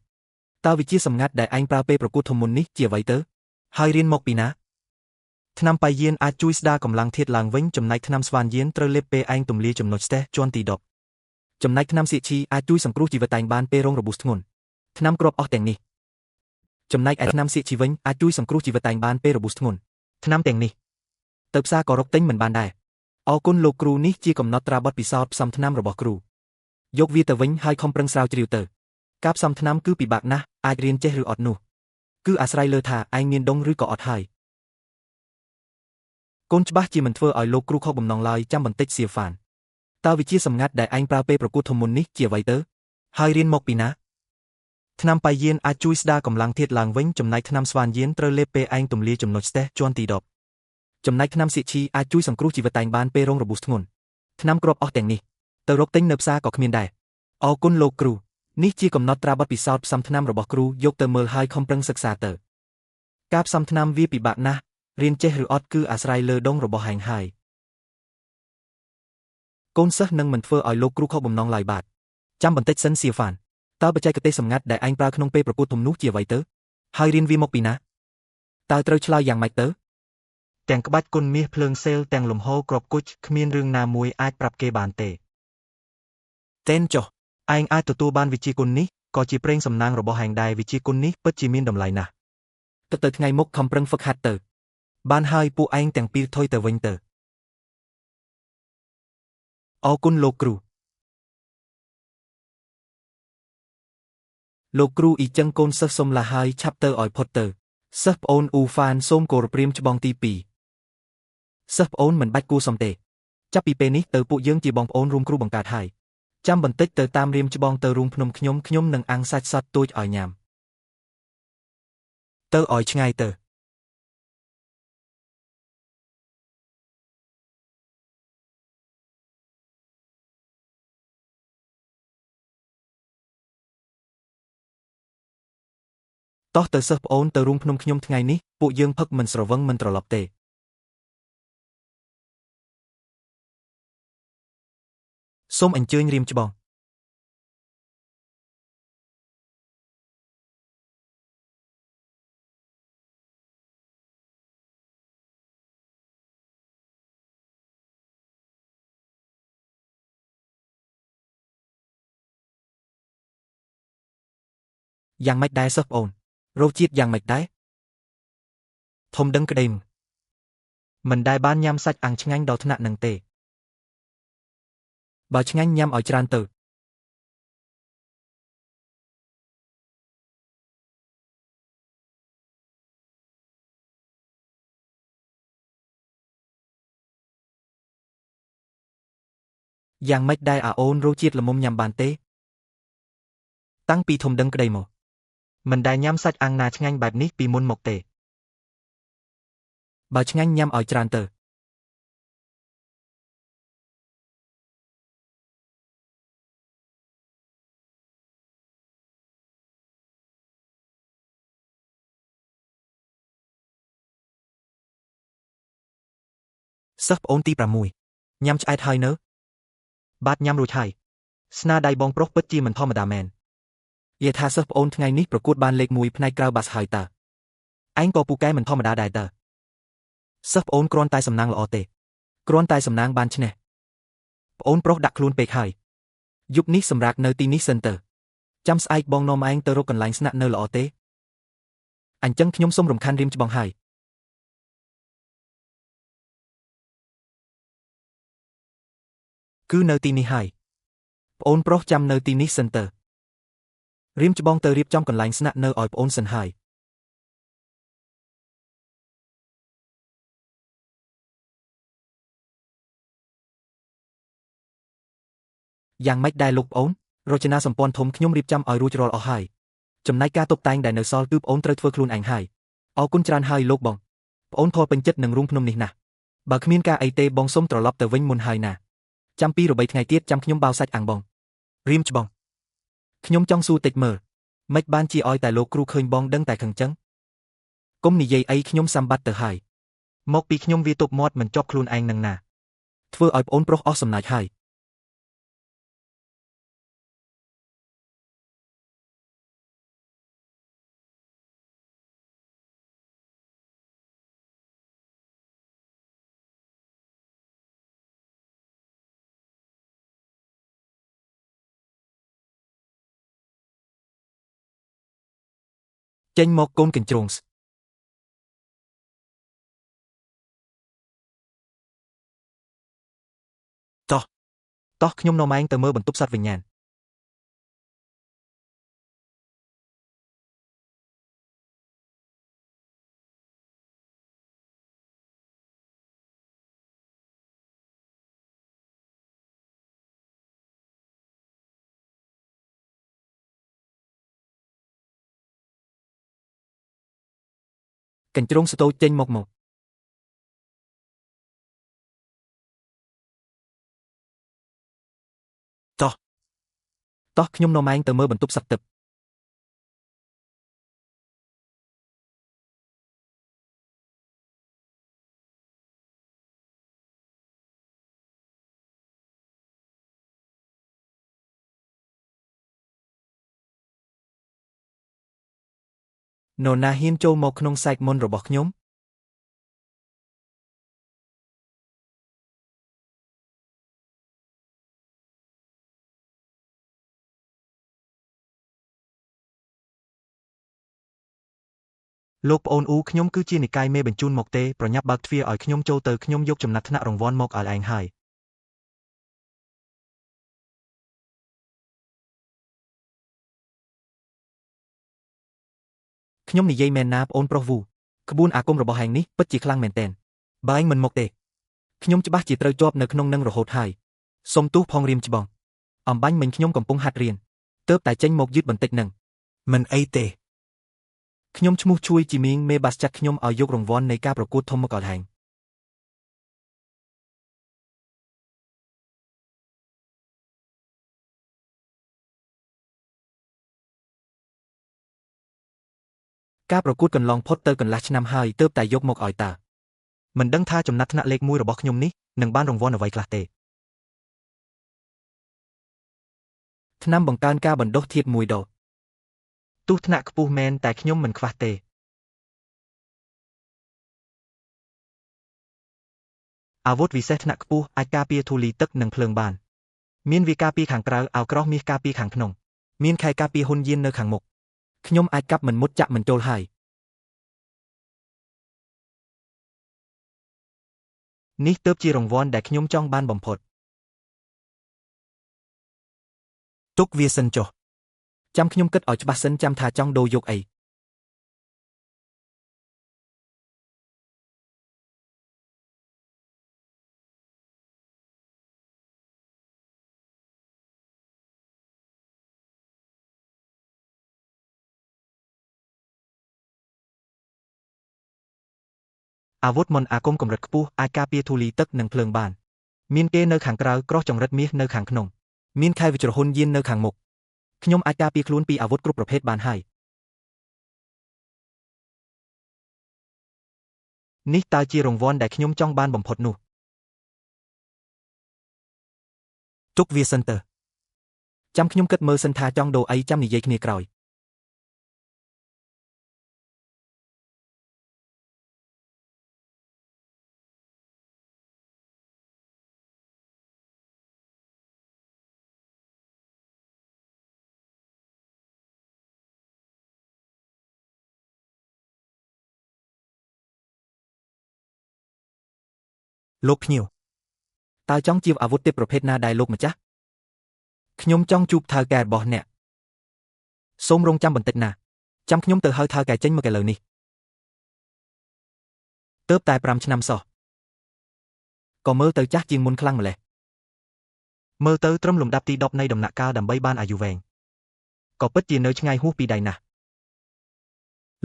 តើវិជាសម្ងាត់ដែលឯងប្រើពេលប្រកួតធំមុននេះជាអ្វីទៅហើយរៀនមកពីណាថ្នាំបាយៀនអាចជួយស្ដារកម្លាំងធាតុឡើងវិញចំណែកថ្នាំស្វានយានត្រូវលេបពេលឯងទម្លាយចំណុចស្ទះជាន់ទី10ចំណែកថ្នាំសៀកឈីអាចជួយសង្គ្រោះជីវិតឯងបានពេលរងរបួសធ្ងន់ថ្នាំគ្រាប់អស់ទាំងនេះចំណែកឯថ្នាំសៀកជីវិញអាចជួយសង្គ្រោះជីវិតឯងបានពេលរបួសធ្ងន់ថ្នាំទាំងនេះទៅផ្សារក៏រកទិញមិនបានដែរអរគុណលោកគ្រូនេះជាកំណត់ត្រាប័ណ្ណពិសោធន៍ផ្សំថ្នាំរបស់គ្រូយកវាទៅវិញហើយខំប្រឹងស្រាវជ្រាវទៅការផ្សំថ្នាំគឺពិបាកណាស់អាចរៀនចេះឬអត់នោះគឺអាស្រ័យលើថាឯងមានដុងឬក៏អត់ហើយកូនច្បាស់ជាមិនធ្វើឲ្យលោកគ្រូខុសបំណងឡើយចាំបន្តិចសៀហ្វានតើវិជាសម្ងាត់ដែលឯងប្រើពេលប្រកួតធំមុននេះជាអ្វីទៅហើយរៀនមកពីណាថ្នាំបាយៀនអាចជួយស្ដារកម្លាំងធាតុឡើងវិញចំណែកថ្នាំស្វានយានត្រូវលេបពេលឯងទម្លាយចំណុចស្ទះជាន់ទី10ចំណែកថ្នាំសៀកឈីអាចជួយសង្គ្រោះជីវិតឯងបានពេលរងរបួសធ្ងន់ថ្នាំគ្រាប់អស់ទាំងនេះទៅរកទិញនៅផ្សារក៏គ្មានដែរអរគុណលោកគ្រូនេះជាកំណត់ត្រាប័ណ្ណពិសោធន៍ផ្សំថ្នាំរបស់គ្រូយកទៅមើលហើយខំប្រឹងសិក្សាទៅការផ្សំថ្នាំវាពិបាកណាស់រៀនចេះឬអត់គឺអាស្រ័យលើដងរបស់ហែងហើយកូនសិស្សនឹងមិនធ្វើឲ្យលោកគ្រូខុសបំណងឡើយបាទចាំបន្តិចសិនសៀហ្វានតើបច្ចេកទេសសម្ងាត់ដែលឯងប្រើក្នុងពេលប្រកួតធំនោះជាអ្វីទៅហើយរៀនវាមកពីណាតើត្រូវឆ្លើយយ៉ាងម៉េចទៅទាំងក្បាច់គុណមាសភ្លើងសេលទាំងលំហក្របគុជគ្មានរឿងណាមួយអាចប្រាប់គេបានទេតែនចុះឯងអាចទទួលបានវិជាគុណនេះក៏ជាប្រេងសំណាងរបស់ហែងដែរវិជាគុណនេះពិតជាមានតម្លៃណាស់ទៅថ្ងៃមុខខំប្រឹងហ្វឹកហាត់ទៅបានហើយពួកឯងទាំងពីរថយទៅវិញទៅអរគុណលោកគ្រូលោកគ្រូអ៊ីចឹងកូនសិស្សសុំលាហើយឆាប់ទៅឲ្យផុតទៅសិស្សប្អូនអ៊ូហ្វានសូមគោរពព្រាមច្បងទី2សិស្សប្អូនមិនបាច់គួរសមទេចាប់ពីពេលនេះទៅពួកយើងជាបងប្អូនរួមគ្រូបង្កើតហើយចាំបន្តិចទៅតាមរៀមច្បងទៅរូងភ្នំខ្ញុំនឹងអាំងសាច់សត្វទូចឲ្យញ៉ាំទៅឲ្យឆ្ងាយទៅតោះទៅសិស្សប្អូនទៅរូងភ្នំខ្ញុំថ្ងៃនេះពួកយើងផឹកមិនស្រវឹងមិនត្រឡប់ទេសូមអញ្ជើញរៀមច្បងយ៉ាងម៉េចដែរសិស្សប្អូនរសជាតិយ៉ាងម៉េចដែរធំដឹងក្តីមិនដែលបានញ៉ាំសាច់អាំងឆ្ងាញ់ដល់ថ្នាក់នឹងទេ បើឆ្ងាញ់ញ៉ាំឲ្យច្រើនទៅយ៉ាងម៉េចដែរអាអូនរសជាតិល្មមញ៉ាំបានទេតាំងពីធំដឹងក្តីមកមិនដែលញ៉ាំសាច់អាំងណាឆ្ងាញ់បែបនេះពីមុនមកទេបើឆ្ងាញ់ញ៉ាំឲ្យច្រើនទៅសិស្សប្អូនទី6ញ៉ាំឆ្អែតហើយនៅបាទញ៉ាំរួចហើយស្នាដៃបងប្រុសពិតជាមិនធម្មតាមែននិយាយថាសិស្សប្អូនថ្ងៃនេះប្រកួតបានលេខ1ផ្នែកក្រៅបាសហើយតើឯងក៏ពូកែមិនធម្មតាដែរតើសិស្សប្អូនគ្រាន់តែសំណាងល្អទេគ្រាន់តែសំណាងបានឈ្នះប្អូនប្រុសដាក់ខ្លួនពេកហើយយប់នេះសម្រាប់នៅទីនេះសិនទៅចាំស្អែកបងនាំឯងទៅរកកន្លែងស្នាក់នៅល្អទេអញ្ចឹងខ្ញុំសូមរំខានរៀមច្បងហើយគឺនៅទីនេះហើយប្អូនប្រុសចាំនៅទីនេះសិនទៅរៀមច្បងទៅរៀបចំកន្លែងស្នាក់នៅឲ្យប្អូនសិនហើយយ៉ាងម៉េចដែរលោកប្អូនរចនាសម្ព័ន្ធធំខ្ញុំរៀបចំឲ្យរួចរាល់អស់ហើយចំណែកការតុបតែងដែលនៅសល់គឺប្អូនត្រូវធ្វើខ្លួនឯងហើយអរគុណច្រើនហើយលោកបងប្អូនធរពេញចិត្តនឹងរូងភ្នំនេះណាស់បើគ្មានការអីទេបងសូមត្រឡប់ទៅវិញមុនហើយណាចាំពីរបីថ្ងៃទៀតចាំខ្ញុំបាវសាច់អាំងបងរៀមច្បងខ្ញុំចង់សួរតិចមើលម៉េចបានជាឲ្យតែលោកគ្រូឃើញបងដឹងតែខឹងចឹងកុំនិយាយអីខ្ញុំសាំបាត់ទៅហើយមកពីខ្ញុំវាទប់មាត់មិនជាប់ខ្លួនឯងនឹងណាធ្វើឲ្យប្អូនប្រុសអស់សំណាចហើយចេញមកកូនកញ្ជ្រោងតោះខ្ញុំនាំឯងទៅមើលបន្ទប់សត្វវិញ្ញាណកញ្ជ្រោងស្ទោចេញមកតោះខ្ញុំនាំឯងទៅមើលបន្ទប់សត្វទឹកនរណាហ៊ានចូលមកក្នុងសែកមុនរបស់ខ្ញុំលោកប្អូនអ៊ូខ្ញុំគឺជានិកាយមេបញ្ជូនមកទេប្រញាប់បើកទ្វារឲ្យខ្ញុំចូលទៅខ្ញុំយកចំណាត់ថ្នាក់រង្វាន់មកឲ្យឯងហើយខ្ញុំនិយាយមែនណាប្អូនប្រុសវូក្បួនអាគមរបស់ហែងនេះពិតជាខ្លាំងមែនទែនបើឯងមិនមកទេខ្ញុំច្បាស់ជាត្រូវជាប់នៅក្នុងនឹងរហូតហើយសុំទោសផងរៀមច្បងអំបញ្ញមិញខ្ញុំកំពុងហាត់រៀនទើបតែចេញមកយឺតបន្តិចនឹងមិនអីទេខ្ញុំឈ្មោះជួយជីមីងមេបាសចាត់ខ្ញុំឲ្យយករង្វាន់នៃការប្រកួតធំមកឲ្យហែងការប្រកួតកន្លងផុតទៅកន្លះឆ្នាំហើយទើបតែយកមកឲ្យតើមិនដឹងថាចំណាត់ថ្នាក់លេខ1របស់ខ្ញុំនេះនឹងបានរង្វាន់អ្វីខ្លះទេថ្នាំបង្កើនការបណ្ដុះធាតុ1 ដុល្លារទោះថ្នាក់ខ្ពស់មែនតែខ្ញុំមិនខ្វះទេអាវុធវិសេសថ្នាក់ខ្ពស់អាចការពារធូលីទឹកនិងភ្លើងបានមានវាការពារខាងក្រៅអាវក្រោះមាសការពារខាងក្នុងមានខែការពារហ៊ុនយាននៅខាងមុខខ្ញុំអាចកាប់មិនមុតចាក់មិនចូលហើយនេះទើបជារង្វាន់ដែលខ្ញុំចង់បានបំផុត ទុកវាសិនចុះចាំខ្ញុំគិតឲ្យច្បាស់សិនចាំថាចង់ដូរយកអីអាវុធមន្តអាគមកម្រិតខ្ពស់អាចការពារធូលីទឹកនិងភ្លើងបានមានគេនៅខាងក្រៅក្រោះចង្រិតមាសនៅខាងក្នុងមានខែវិជ្រហុនយាននៅខាងមុខខ្ញុំអាចការពារខ្លួនពីអាវុធគ្រប់ប្រភេទបានហើយនេះតើជារង្វាន់ដែលខ្ញុំចង់បានបំផុតនោះទុកវាសិនទៅចាំខ្ញុំគិតមើលសិនថាចង់ដូរអីចាំនិយាយគ្នាក្រោយលោកភ្ញៀវតើចង់ជាអាវុធទេពប្រភេទណាដែរលោកម្ចាស់ខ្ញុំចង់ជួបថៅកែរបស់អ្នកសូមរងចាំបន្តិចណាចាំខ្ញុំទៅហៅថៅកែចេញមកឥឡូវនេះទើបតែ5ឆ្នាំសោះក៏មើលទៅចាស់ជាងមុនខ្លាំងម្ល៉េះមើលទៅត្រឹមលំដាប់ទី10នៃដំណាក់កាលដើម្បីបានអាយុវែងក៏ពិតជានៅឆ្ងាយហួសពីដៃណាស់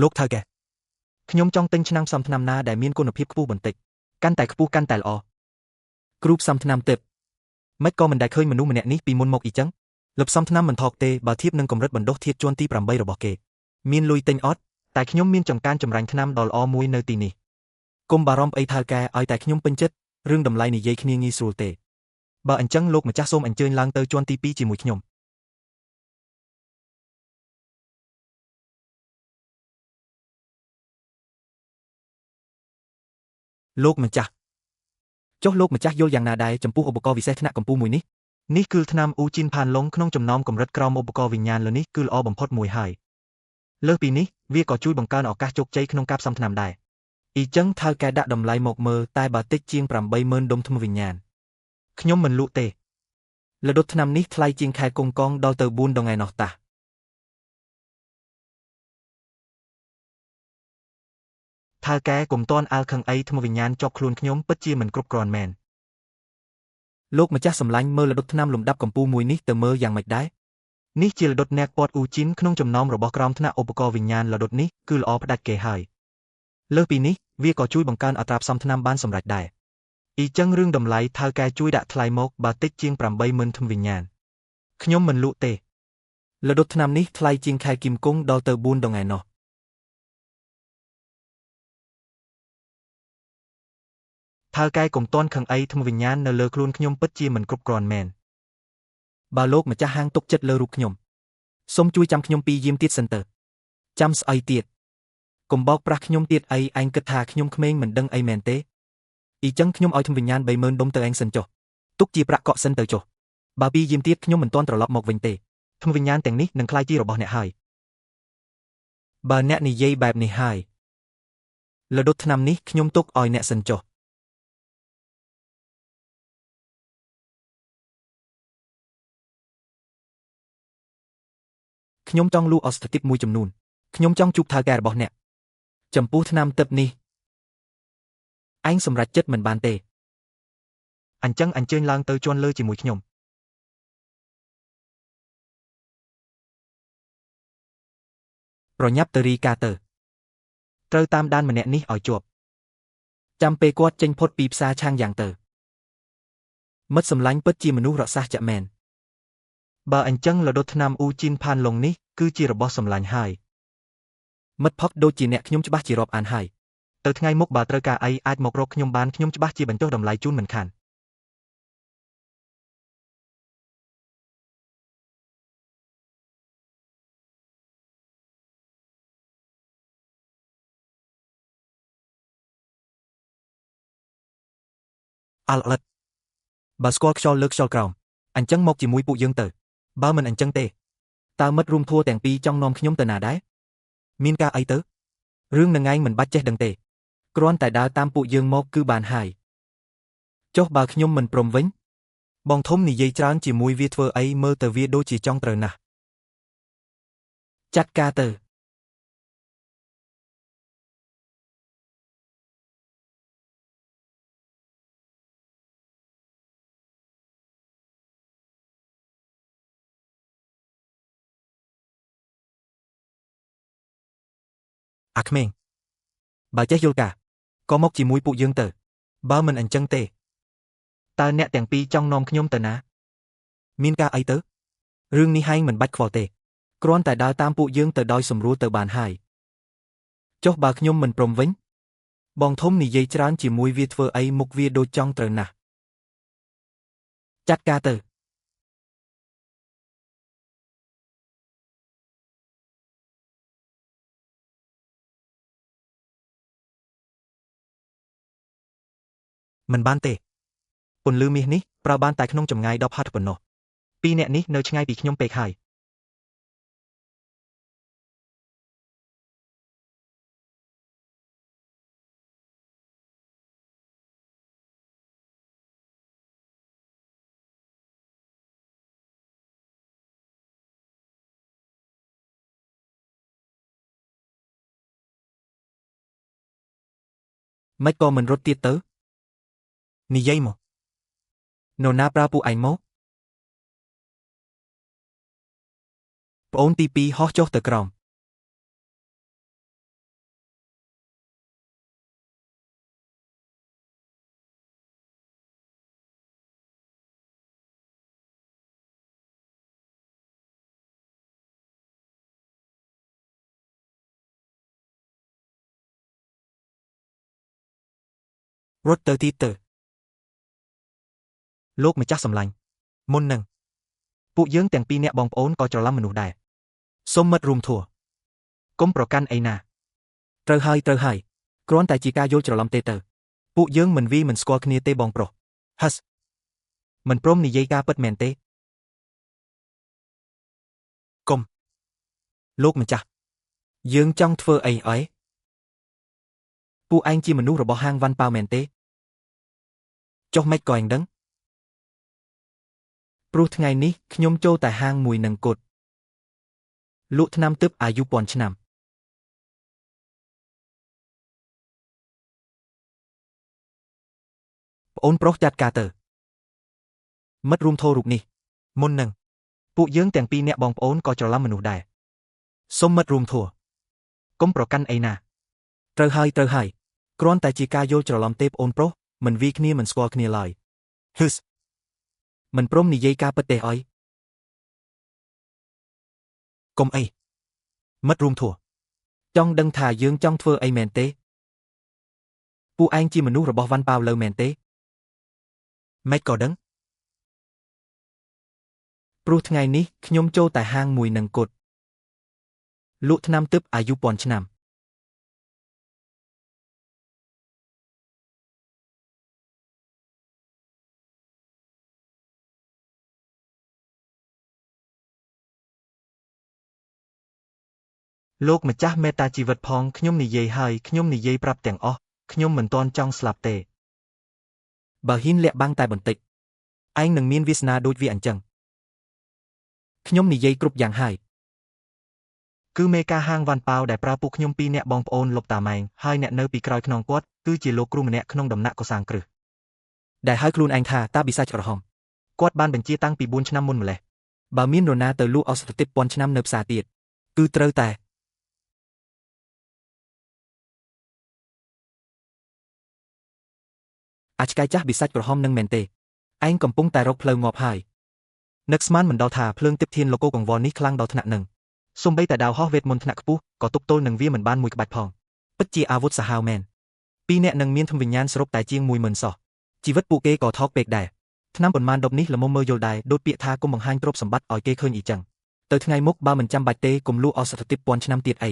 លោកថៅកែខ្ញុំចង់ទិញឆ្នាំងផ្សំថ្នាំណាដែលមានគុណភាពខ្ពស់បន្តិចកាន់តែខ្ពស់កាន់តែល្អគ្រូផ្សំថ្នាំទេពមិនក៏មិនដែលឃើញមនុស្សម្នាក់នេះពីមុនមកអ៊ីចឹងលបផ្សំថ្នាំមិនថកទេបើធៀបនឹងកម្រិតបណ្ដុះធាតុជាន់ទី8របស់គេមានលុយទិញអត់តែខ្ញុំមានចង្កានចម្រាញ់ថ្នាំដ៏ល្អមួយនៅទីនេះកុំបារម្ភអីថៅកែឲ្យតែខ្ញុំពេញចិត្តរឿងតម្លៃនិយាយគ្នាងាយស្រួលទេបើអញ្ចឹងលោកម្ចាស់សូមអញ្ជើញឡើងទៅជាន់ទី2ជាមួយខ្ញុំលោកម្ចាស់ចុះលោកម្ចាស់យល់យ៉ាងណាដែរចំពោះឧបករណ៍វិសេសថ្នាក់កម្ពុមួយនេះនេះគឺថ្នាំអ៊ូជីនផានឡុងក្នុងចំណោមកម្រិតក្រោមឧបករណ៍វិញ្ញាណលើនេះគឺល្អបំផុតមួយហើយលើសពីនេះវាក៏ជួយបង្កើនឱកាសជោគជ័យក្នុងការផ្សំថ្នាំដែរអ៊ីចឹងថៅកែដាក់តម្លៃមកមើលតែបើតិចជាង80000ដុំថ្មវិញ្ញាណខ្ញុំមិនលក់ទេលដុតថ្នាំនេះថ្លៃជាងខែកុងកងដល់ទៅ4ដងឯណោះតាថៅកែកុំតន់អាលខឹងអីថ្មវិញ្ញាណជាប់ខ្លួនខ្ញុំពិតជាមិនគ្រប់គ្រាន់មែនលោកម្ចាស់សម្លាញ់មើលលដុតថ្នាំលំដាប់កម្ពុជាមួយនេះទៅមើលយ៉ាងម៉េចដែរនេះជាលដុតអ្នកពតអ៊ូជីនក្នុងចំណោមរបស់ក្រោមថ្នាក់ឧបករណ៍វិញ្ញាណលដុតនេះគឺល្អផ្ដាច់គេហើយលើសពីនេះវាក៏ជួយបង្កើនអត្រាផ្សំថ្នាំបានសម្រេចដែរអ៊ីចឹងរឿងតម្លៃថៅកែជួយដាក់ថ្លៃមកបើតិចជាង80000ថ្មវិញ្ញាណខ្ញុំមិនលក់ទេលដុតថ្នាំនេះថ្លៃជាងខែគីមគង់ដល់ទៅ4ដងឯណោះថៅកែកុំតន់ខឹងអីថ្មវិញ្ញាណនៅលើខ្លួនខ្ញុំពិតជាមិនគ្រប់គ្រាន់មែនបើលោកម្ចាស់ហាងទុកចិត្តលើរូបខ្ញុំសូមជួយចាំខ្ញុំ2យាមទៀតសិនទៅចាំស្អីទៀតកុំបោកប្រាស់ខ្ញុំទៀតអីឯងគិតថាខ្ញុំក្មេងមិនដឹងអីមែនទេអ៊ីចឹងខ្ញុំឲ្យថ្មវិញ្ញាណ30000ដុំទៅឯងសិនចុះទុកជាប្រាក់កក់សិនទៅចុះបើ2យាមទៀតខ្ញុំមិនទាន់ត្រឡប់មកវិញទេថ្មវិញ្ញាណទាំងនេះនឹងក្លាយជារបស់អ្នកហើយបើអ្នកនិយាយបែបនេះហើយលដុតថ្នាំនេះខ្ញុំទុកឲ្យអ្នកសិនចុះខ្ញុំចង់លក់អស្ថតិបមួយចំនួនខ្ញុំចង់ជួបថៅកែរបស់អ្នកចំពោះថ្នាំទឹកនេះឯងសម្រេចចិត្តមិនបានទេអញ្ចឹងអញ្ជើញឡើងទៅជាន់លើជាមួយខ្ញុំប្រញាប់ទៅរីកាទៅត្រូវតាមដានម្នាក់នេះឲ្យជាប់ចាំពេលគាត់ចេញផុតពីផ្សារឆាងយ៉ាងទៅមិត្តសម្លាញ់ពិតជាមនុស្សរក្សាចាក់មែនបើអញ្ចឹងលដុតថ្នាំអ៊ូជីនផានឡុងនេះគឺជារបស់សម្លាញ់ហើយមិត្តផុកដូចជាអ្នកខ្ញុំច្បាស់ជារាប់អានហើយទៅថ្ងៃមុខបើត្រូវការអីអាចមករកខ្ញុំបានខ្ញុំច្បាស់ជាបញ្ចុះតម្លៃជូនមិនខានអាល់អិតបើស្គាល់ខ្យល់លើខ្យល់ក្រោមអញ្ចឹងមកជាមួយពួកយើងទៅបើមិនអញ្ចឹងទេតើមិត្តរួមធัวទាំងពីរចង់នាំខ្ញុំទៅណាដែរមានការអីទៅរឿងនឹងឯងមិនបាច់ចេះដឹងទេគ្រាន់តែដើរតាមពួកយើងមកគឺបានហើយចុះបើខ្ញុំមិនព្រមវិញ បងធំនិយាយច្រើនជាមួយវាធ្វើអីមើលទៅវាដូចជាចង់ត្រូវណាស់ចាត់ការទៅអាក្មេងបើចេះយល់ការក៏មកជាមួយពួកយើងទៅបើមិនអញ្ចឹងទេតើអ្នកទាំងពីរចង់នាំខ្ញុំទៅណាមានការអីទៅរឿងនេះហែងមិនបាច់ខ្វល់ទេគ្រាន់តែដើរតាមពួកយើងទៅដោយសម្រួលទៅបានហើយចុះបើខ្ញុំមិនព្រមវិញបងធំនិយាយច្រើនជាមួយវាធ្វើអីមុខវាដូចចង់ត្រូវណាស់ចាត់ការទៅមិនបានទេពន្លឺមាសនេះប្រើបានតែក្នុងចម្ងាយ10ហត្ថប៉ុណ្ណោះពីរអ្នកនេះនៅឆ្ងាយពីខ្ញុំពេកហើយមិនក៏មិនរត់ទៀតទៅនិយាយមកនរណាប្រើពួកឯងមកប្អូនទី2ហោះចុះទៅក្រោមរត់ទៅទីទៅលោកម្ចាស់សម្លាញ់មុននឹងពួកយើងទាំងពីរអ្នកបងប្អូនក៏ច្រឡំមនុស្សដែរសូមមិត្តរួមធัวកុំប្រកាន់អីណាត្រូវហើយគ្រាន់តែជាការយល់ច្រឡំទេទៅពួកយើងមិនវីមិនស្គាល់គ្នាទេបងប្រុសហឹសមិនព្រមនិយាយការពិតមែនទេកុំលោកម្ចាស់យើងចង់ធ្វើអីពួកឯងជាមនុស្សរបស់ហាងវ៉ាន់ប៉ាវមែនទេចុះម៉េចក៏ឯងដឹងព្រោះថ្ងៃនេះខ្ញុំចូលតែហាងមួយនឹងគត់លក់ថ្នាំទើបអាយុពាន់ឆ្នាំប្អូនប្រុសចាត់ការទៅមិត្តរួមធោរូបនេះមុននឹងពួកយើងទាំងពីរអ្នកបងប្អូនក៏ច្រឡំមនុស្សដែរសូមមិត្តរួមធัวកុំប្រកាន់អីណាត្រូវហើយគ្រាន់តែជាការយល់ច្រឡំទេប្អូនប្រុសមិនវីគ្នាមិនស្គាល់គ្នាឡើយហឹសមិនព្រមនិយាយការពិតទេកុំអីមិត្តរួមធัวចង់ដឹងថាយើងចង់ធ្វើអីមែនទេពួកឯងជាមនុស្សរបស់វ៉ាន់ប៉ាវលើមែនទេម៉េចក៏ដឹងព្រោះថ្ងៃនេះខ្ញុំចូលតែហាងមួយនឹងគត់លក់ថ្នាំទើបអាយុពាន់ឆ្នាំលោកម្ចាស់មេត្តាជីវិតផងខ្ញុំនិយាយហើយខ្ញុំនិយាយប្រាប់ទាំងអស់ខ្ញុំមិនទាន់ចង់ស្លាប់ទេបើហ៊ានលាក់បាំងតែបន្តិចឯងនឹងមានវាសនាដូចវាអញ្ចឹងខ្ញុំនិយាយគ្រប់យ៉ាងហើយគឺមេការហាងវ៉ាន់ប៉ាវដែលប្រើពួកខ្ញុំពីរអ្នកបងប្អូនលុបតាម៉ែងហើយអ្នកនៅពីក្រោយខ្នងគាត់គឺជាលោកគ្រូម្នាក់ក្នុងដំណាក់កសាងគ្រឹះដែលហៅខ្លួនឯងថាតាបិសាចក្រហមគាត់បានបញ្ជាតាំងពី4ឆ្នាំមុនម្លេះបើមាននរណាទៅលក់ឱសថទិព្វពាន់ឆ្នាំនៅផ្សារទៀតគឺត្រូវតែអាចឆ្កែចាស់បិសាចក្រហមនឹងមែនទេឯងកំពុងតែរកផ្លូវងាប់ហើយនឹកស្មានមិនដល់ថាភ្លើងទឹកធានលោកកង្វល់នេះខ្លាំងដល់ថ្នាក់នឹងសូម្បីតែដាវហោះវេទមន្តថ្នាក់ខ្ពស់ក៏ទប់ទល់នឹងវាមិនបានមួយក្បាច់ផងពិតជាអាវុធសាហាវមែនពីរអ្នកនឹងមានធំវិញ្ញាណសរុបតែជាង10000សោះជីវិតពួកគេក៏ថោកពេកដែរឆ្នាំប៉ុន្មានដប់នេះល្មមមើលយល់ដែរដូចពាក្យថាគុំបង្ហាញទ្រព្យសម្បត្តិឲ្យគេឃើញអីចឹងទៅថ្ងៃមុខបើមិនចាំបាច់ទេគុំលក់ឱសថទិព្វពាន់ឆ្នាំទៀតអី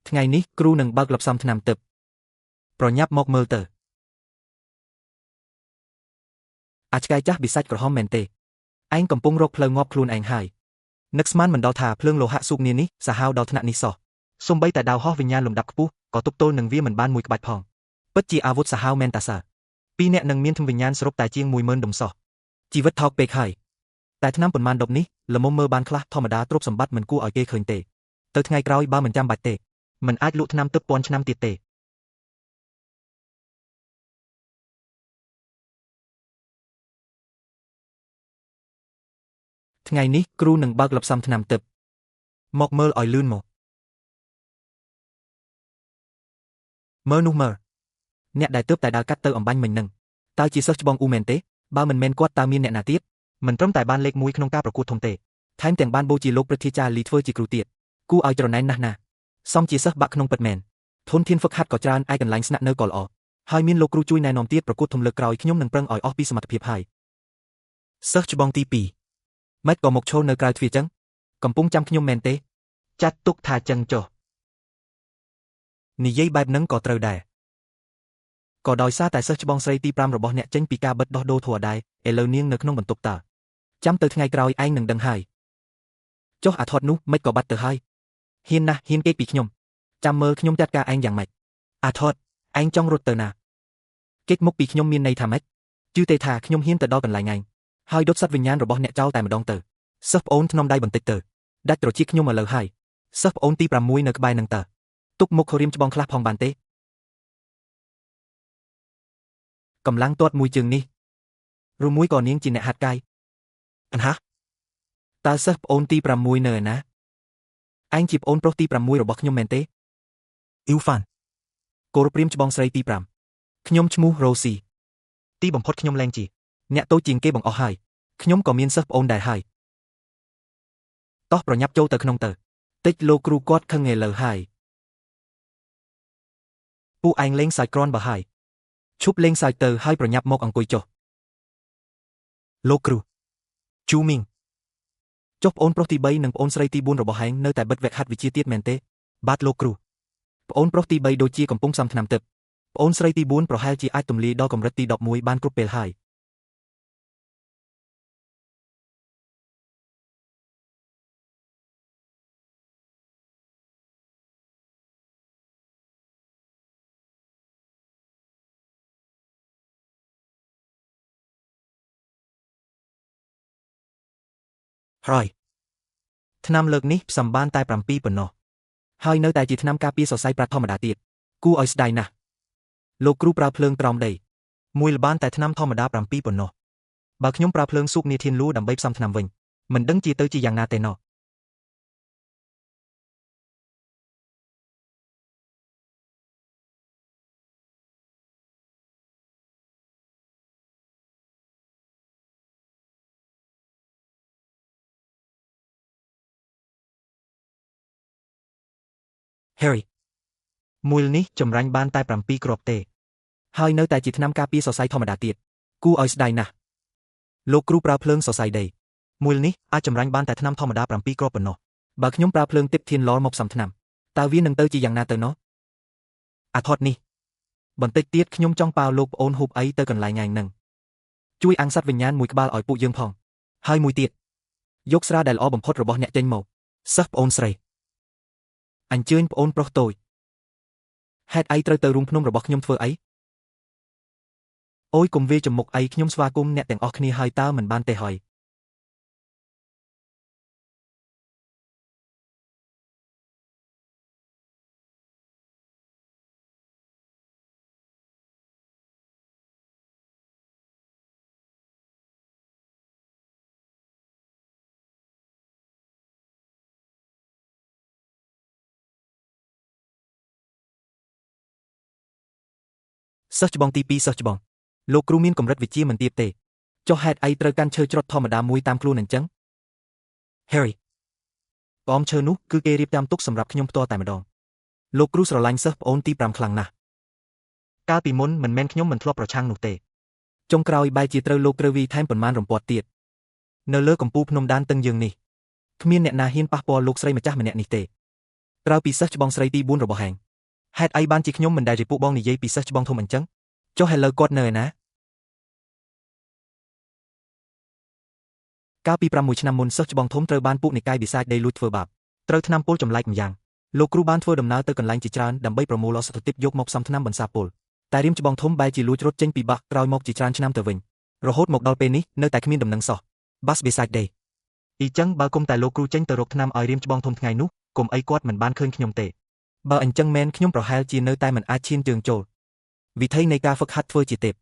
ថ្ងៃនេះគ្រូនឹងបើកលបសំថ្នាំទិព្វប្រញាប់មកមើលទៅអាចឆ្កែចាស់បិសាចក្រហមមែនទេឯងកំពុងរកផ្លូវងាប់ខ្លួនឯងហើយនឹកស្មានមិនដល់ថាភ្លើងលោហៈស៊ូកនានេះសាហាវដល់ថ្នាក់នេះសោះ សូម្បីតែដាវហោះវិញ្ញាណលំដាប់ខ្ពស់ក៏ទប់ទល់នឹងវាមិនបានមួយក្បាច់ផងពិតជាអាវុធសាហាវមែនតាសើពីរនាក់នឹងមានធំវិញ្ញាណសរុបតែជាង 10000 ដុំសោះជីវិតថោកពេកហើយតែឆ្នាំប៉ុន្មានដប់នេះល្មមមើលបានខ្លះធម្មតាទ្រព្យសម្បត្តិមិនគួរឲ្យគេឃើញទេទៅថ្ងៃក្រោយបើមិនចាំបាច់ទេមិនអាចលក់ថ្នាំទឹកពាន់ឆ្នាំទៀតទេថ្ងៃនេះគ្រូនឹងបើកលបសំថ្នាំទឹកមកមើលឲ្យលឿនមកមើលនោះមើលអ្នកដែលទើបតែដើរកាត់ទៅអំបញ្ញមិញនឹងតើជាសិស្សច្បងអ៊ូមែនទេបើមិនមែនគាត់តើមានអ្នកណាទៀតមិនត្រឹមតែបានលេខ1ក្នុងការប្រកួតធំទេថែមទាំងបានបូជាលោកព្រឹទ្ធាចារ្យលីធ្វើជាគ្រូទៀតគួរឲ្យច្រណែនណាស់ណាសមជាសិស្សបាក់ក្នុងពិតមែនធនធានហ្វឹកហាត់ក៏ច្រើនឯកន្លែងស្នាក់នៅក៏ល្អហើយមានលោកគ្រូជួយណែនាំទៀតប្រកួតធំលើកក្រោយខ្ញុំនឹងប្រឹងឲ្យអស់ពីសមត្ថភាពហើយសិស្សច្បងទី2ម៉េចក៏មកឈរនៅក្រៅទ្វារចឹងកំពុងចាំខ្ញុំមែនទេចាត់ទុកថាចឹងចុះនិយាយបែបហ្នឹងក៏ត្រូវដែរក៏ដោយសារតែសិស្សច្បងស្រីទី5របស់អ្នកចេញពីការបិទដោះដូរធัวដែរឥឡូវនាងនៅក្នុងបន្ទប់តើចាំទៅថ្ងៃក្រោយឯងនឹងដឹងហើយចុះអាថតនោះមិនក៏បាត់ទៅហើយហ៊ានណាស់ហ៊ានគេពីខ្ញុំចាំមើលខ្ញុំចាត់ការឯងយ៉ាងម៉េចអាថតឯងចង់រត់ទៅណាគេចមុខពីខ្ញុំមានន័យថាម៉េចជឿទេថាខ្ញុំហ៊ានទៅដល់កន្លែងឯងហើយដុតសត្វវិញ្ញាណរបស់អ្នកចោលតែម្ដងទៅសិស្សប្អូនធ្នំដៃបន្តិចទៅដាច់ត្រចៀកខ្ញុំឥឡូវហើយសិស្សប្អូនទី6នៅក្បែរនឹងតើទុកមុខរៀមច្បងខ្លះផងបានទេកម្លាំងទាត់មួយជើងនេះឬមួយក៏នាងជាអ្នកហាត់កាយអញហាតើសិស្សប្អូនទី6នៅឯណាឯងជាប្អូនប្រុសទី6របស់ខ្ញុំមែនទេអ៊ីវហ្វានគោរពព្រាមច្បងស្រីទី5ខ្ញុំឈ្មោះរ៉ូស៊ីទីបំផុតខ្ញុំលែងជាអ្នកតូចជាងគេបង្អស់ហើយខ្ញុំក៏មានសិស្សប្អូនដែរហើយតោះប្រញាប់ចូលទៅក្នុងទៅតិចលោកគ្រូគាត់ខឹងឥឡូវហើយពួកឯងលេងសើចក្រន់បើហើយឈប់លេងសើចទៅហើយប្រញាប់មកអង្គុយចុះលោកគ្រូជូមីងចុះប្អូនប្រុសទី3និងប្អូនស្រីទី4របស់ហែងនៅតែបិទវគ្គហាត់វិជ្ជាទៀតមែនទេបាទលោកគ្រូប្អូនប្រុសទី3ដូចជាកំពុងសំថ្នាំទឹកប្អូនស្រីទី4ប្រហែលជាអាចទម្លាយដល់កម្រិតទី11បានគ្រប់ពេលហើយហើយថ្នាំលើកនេះផ្សំបានតែ7ប៉ុណ្ណោះហើយនៅតែជាថ្នាំការពារសរសៃប្រាក់ធម្មតាទៀតគួរឲ្យស្ដាយណាស់លោកគ្រូប្រើភ្លើងត្រោមដីមួយល្បានតែថ្នាំធម្មតា7ប៉ុណ្ណោះបើខ្ញុំប្រើភ្លើងស៊ូបនាធានលូដើម្បីផ្សំថ្នាំវិញមិនដឹងជាទៅជាយ៉ាងណាទេណោះHarry មួយនេះចម្រាញ់បានតែ7គ្រាប់ទេហើយនៅតែជាថ្នាំការពារសរសៃធម្មតាទៀតគួរឲ្យស្ដាយណាស់លោកគ្រូប្រើភ្លើងសរសៃដីមួយនេះអាចចម្រាញ់បានតែថ្នាំធម្មតា7គ្រាប់ប៉ុណ្ណោះបើខ្ញុំប្រើភ្លើងទិព្វធានឡមកផ្សំថ្នាំតើវានឹងទៅជាយ៉ាងណាទៅណោះអាថតនេះបន្តិចទៀតខ្ញុំចង់ប៉ាវលោកប្អូនហូបអីទៅកន្លែងឯងនឹងជួយអាំងសត្វវិញ្ញាណមួយក្បាលឲ្យពួកយើងផងហើយមួយទៀតយកស្រាដែលល្អបំផុតរបស់អ្នកចេញមកសិស្សប្អូនស្រីអញ្ជើញប្អូនប្រុសតូចហេតុអីត្រូវទៅរូងភ្នំរបស់ខ្ញុំធ្វើអីអូយកុំវាចំមុខអីខ្ញុំស្វាគមន៍អ្នកទាំងអស់គ្នាហើយតើមិនបានទេហើយសិស្សច្បងទី2សិស្សច្បងលោកគ្រូមានកម្រិតវិជ្ជាមិនទាបទេចុះហេតុអីត្រូវកាន់ឈើច្រត់ធម្មតាមួយតាមខ្លួនអញ្ចឹង Harry ផ្អមឈើនោះគឺគេរៀបចំទុកសម្រាប់ខ្ញុំផ្ទាល់តែម្ដងលោកគ្រូស្រឡាញ់សិស្សប្អូនទី5ខ្លាំងណាស់កាលពីមុនមិនមែនខ្ញុំមិនធ្លាប់ប្រឆាំងនោះទេចុងក្រោយបែរជាត្រូវលោកក្រឹវីថែមប៉ុន្មានរំពាត់ទៀតនៅលើកំពូលភ្នំដានតឹងយើងនេះគ្មានអ្នកណាហ៊ានប៉ះពាល់លោកស្រីម្ចាស់ម្នាក់នេះទេក្រៅពីសិស្សច្បងស្រីទី4របស់ហែងហេតុអីបានជាខ្ញុំមិនដែលជាពួកបងនិយាយពីសិស្សច្បងធំអញ្ចឹងចុះឥឡូវគាត់នៅឯណាកាលពី6ឆ្នាំមុនសិស្សច្បងធំត្រូវបានពួកនិកាយវិសាចដីលួចធ្វើបាបត្រូវថ្នាំពុលចម្លែកម្យ៉ាង លោកគ្រូបានធ្វើដំណើរទៅកន្លែងជាច្រើនដើម្បីប្រមូលអសទិបយកមកសំថ្នាំបន្សាបពុលតែរៀមច្បងធំបែរជាលួចរត់ចេញពីបាក់ក្រោយមកជាច្រើនឆ្នាំទៅវិញរហូតមកដល់ពេលនេះនៅតែគ្មានដំណឹងសោះ Bus beside day អ៊ីចឹងបើគុំតែលោកគ្រូចេញទៅរកថ្នាំឲ្យរៀមច្បងធំថ្ងៃនោះគុំអីគាត់មិនបានឃើញខ្ញុំទេបើអញ្ចឹងមែនខ្ញុំប្រហែលជានៅតែមិនអាចឈានជើងចូលវិធីនៃការហ្វឹកហាត់ធ្វើជាទេព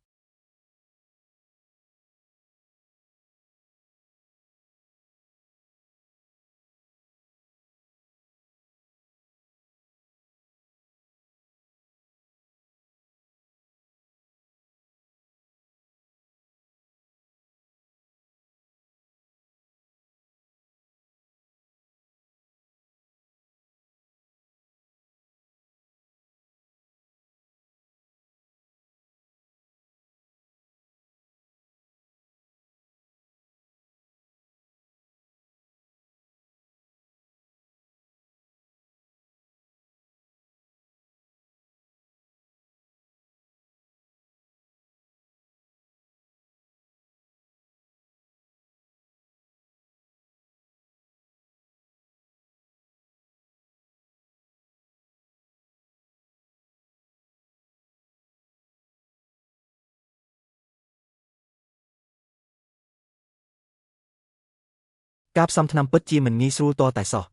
ការផ្សំថ្នាំពិតជាមិនងាយស្រួលតតែសោះ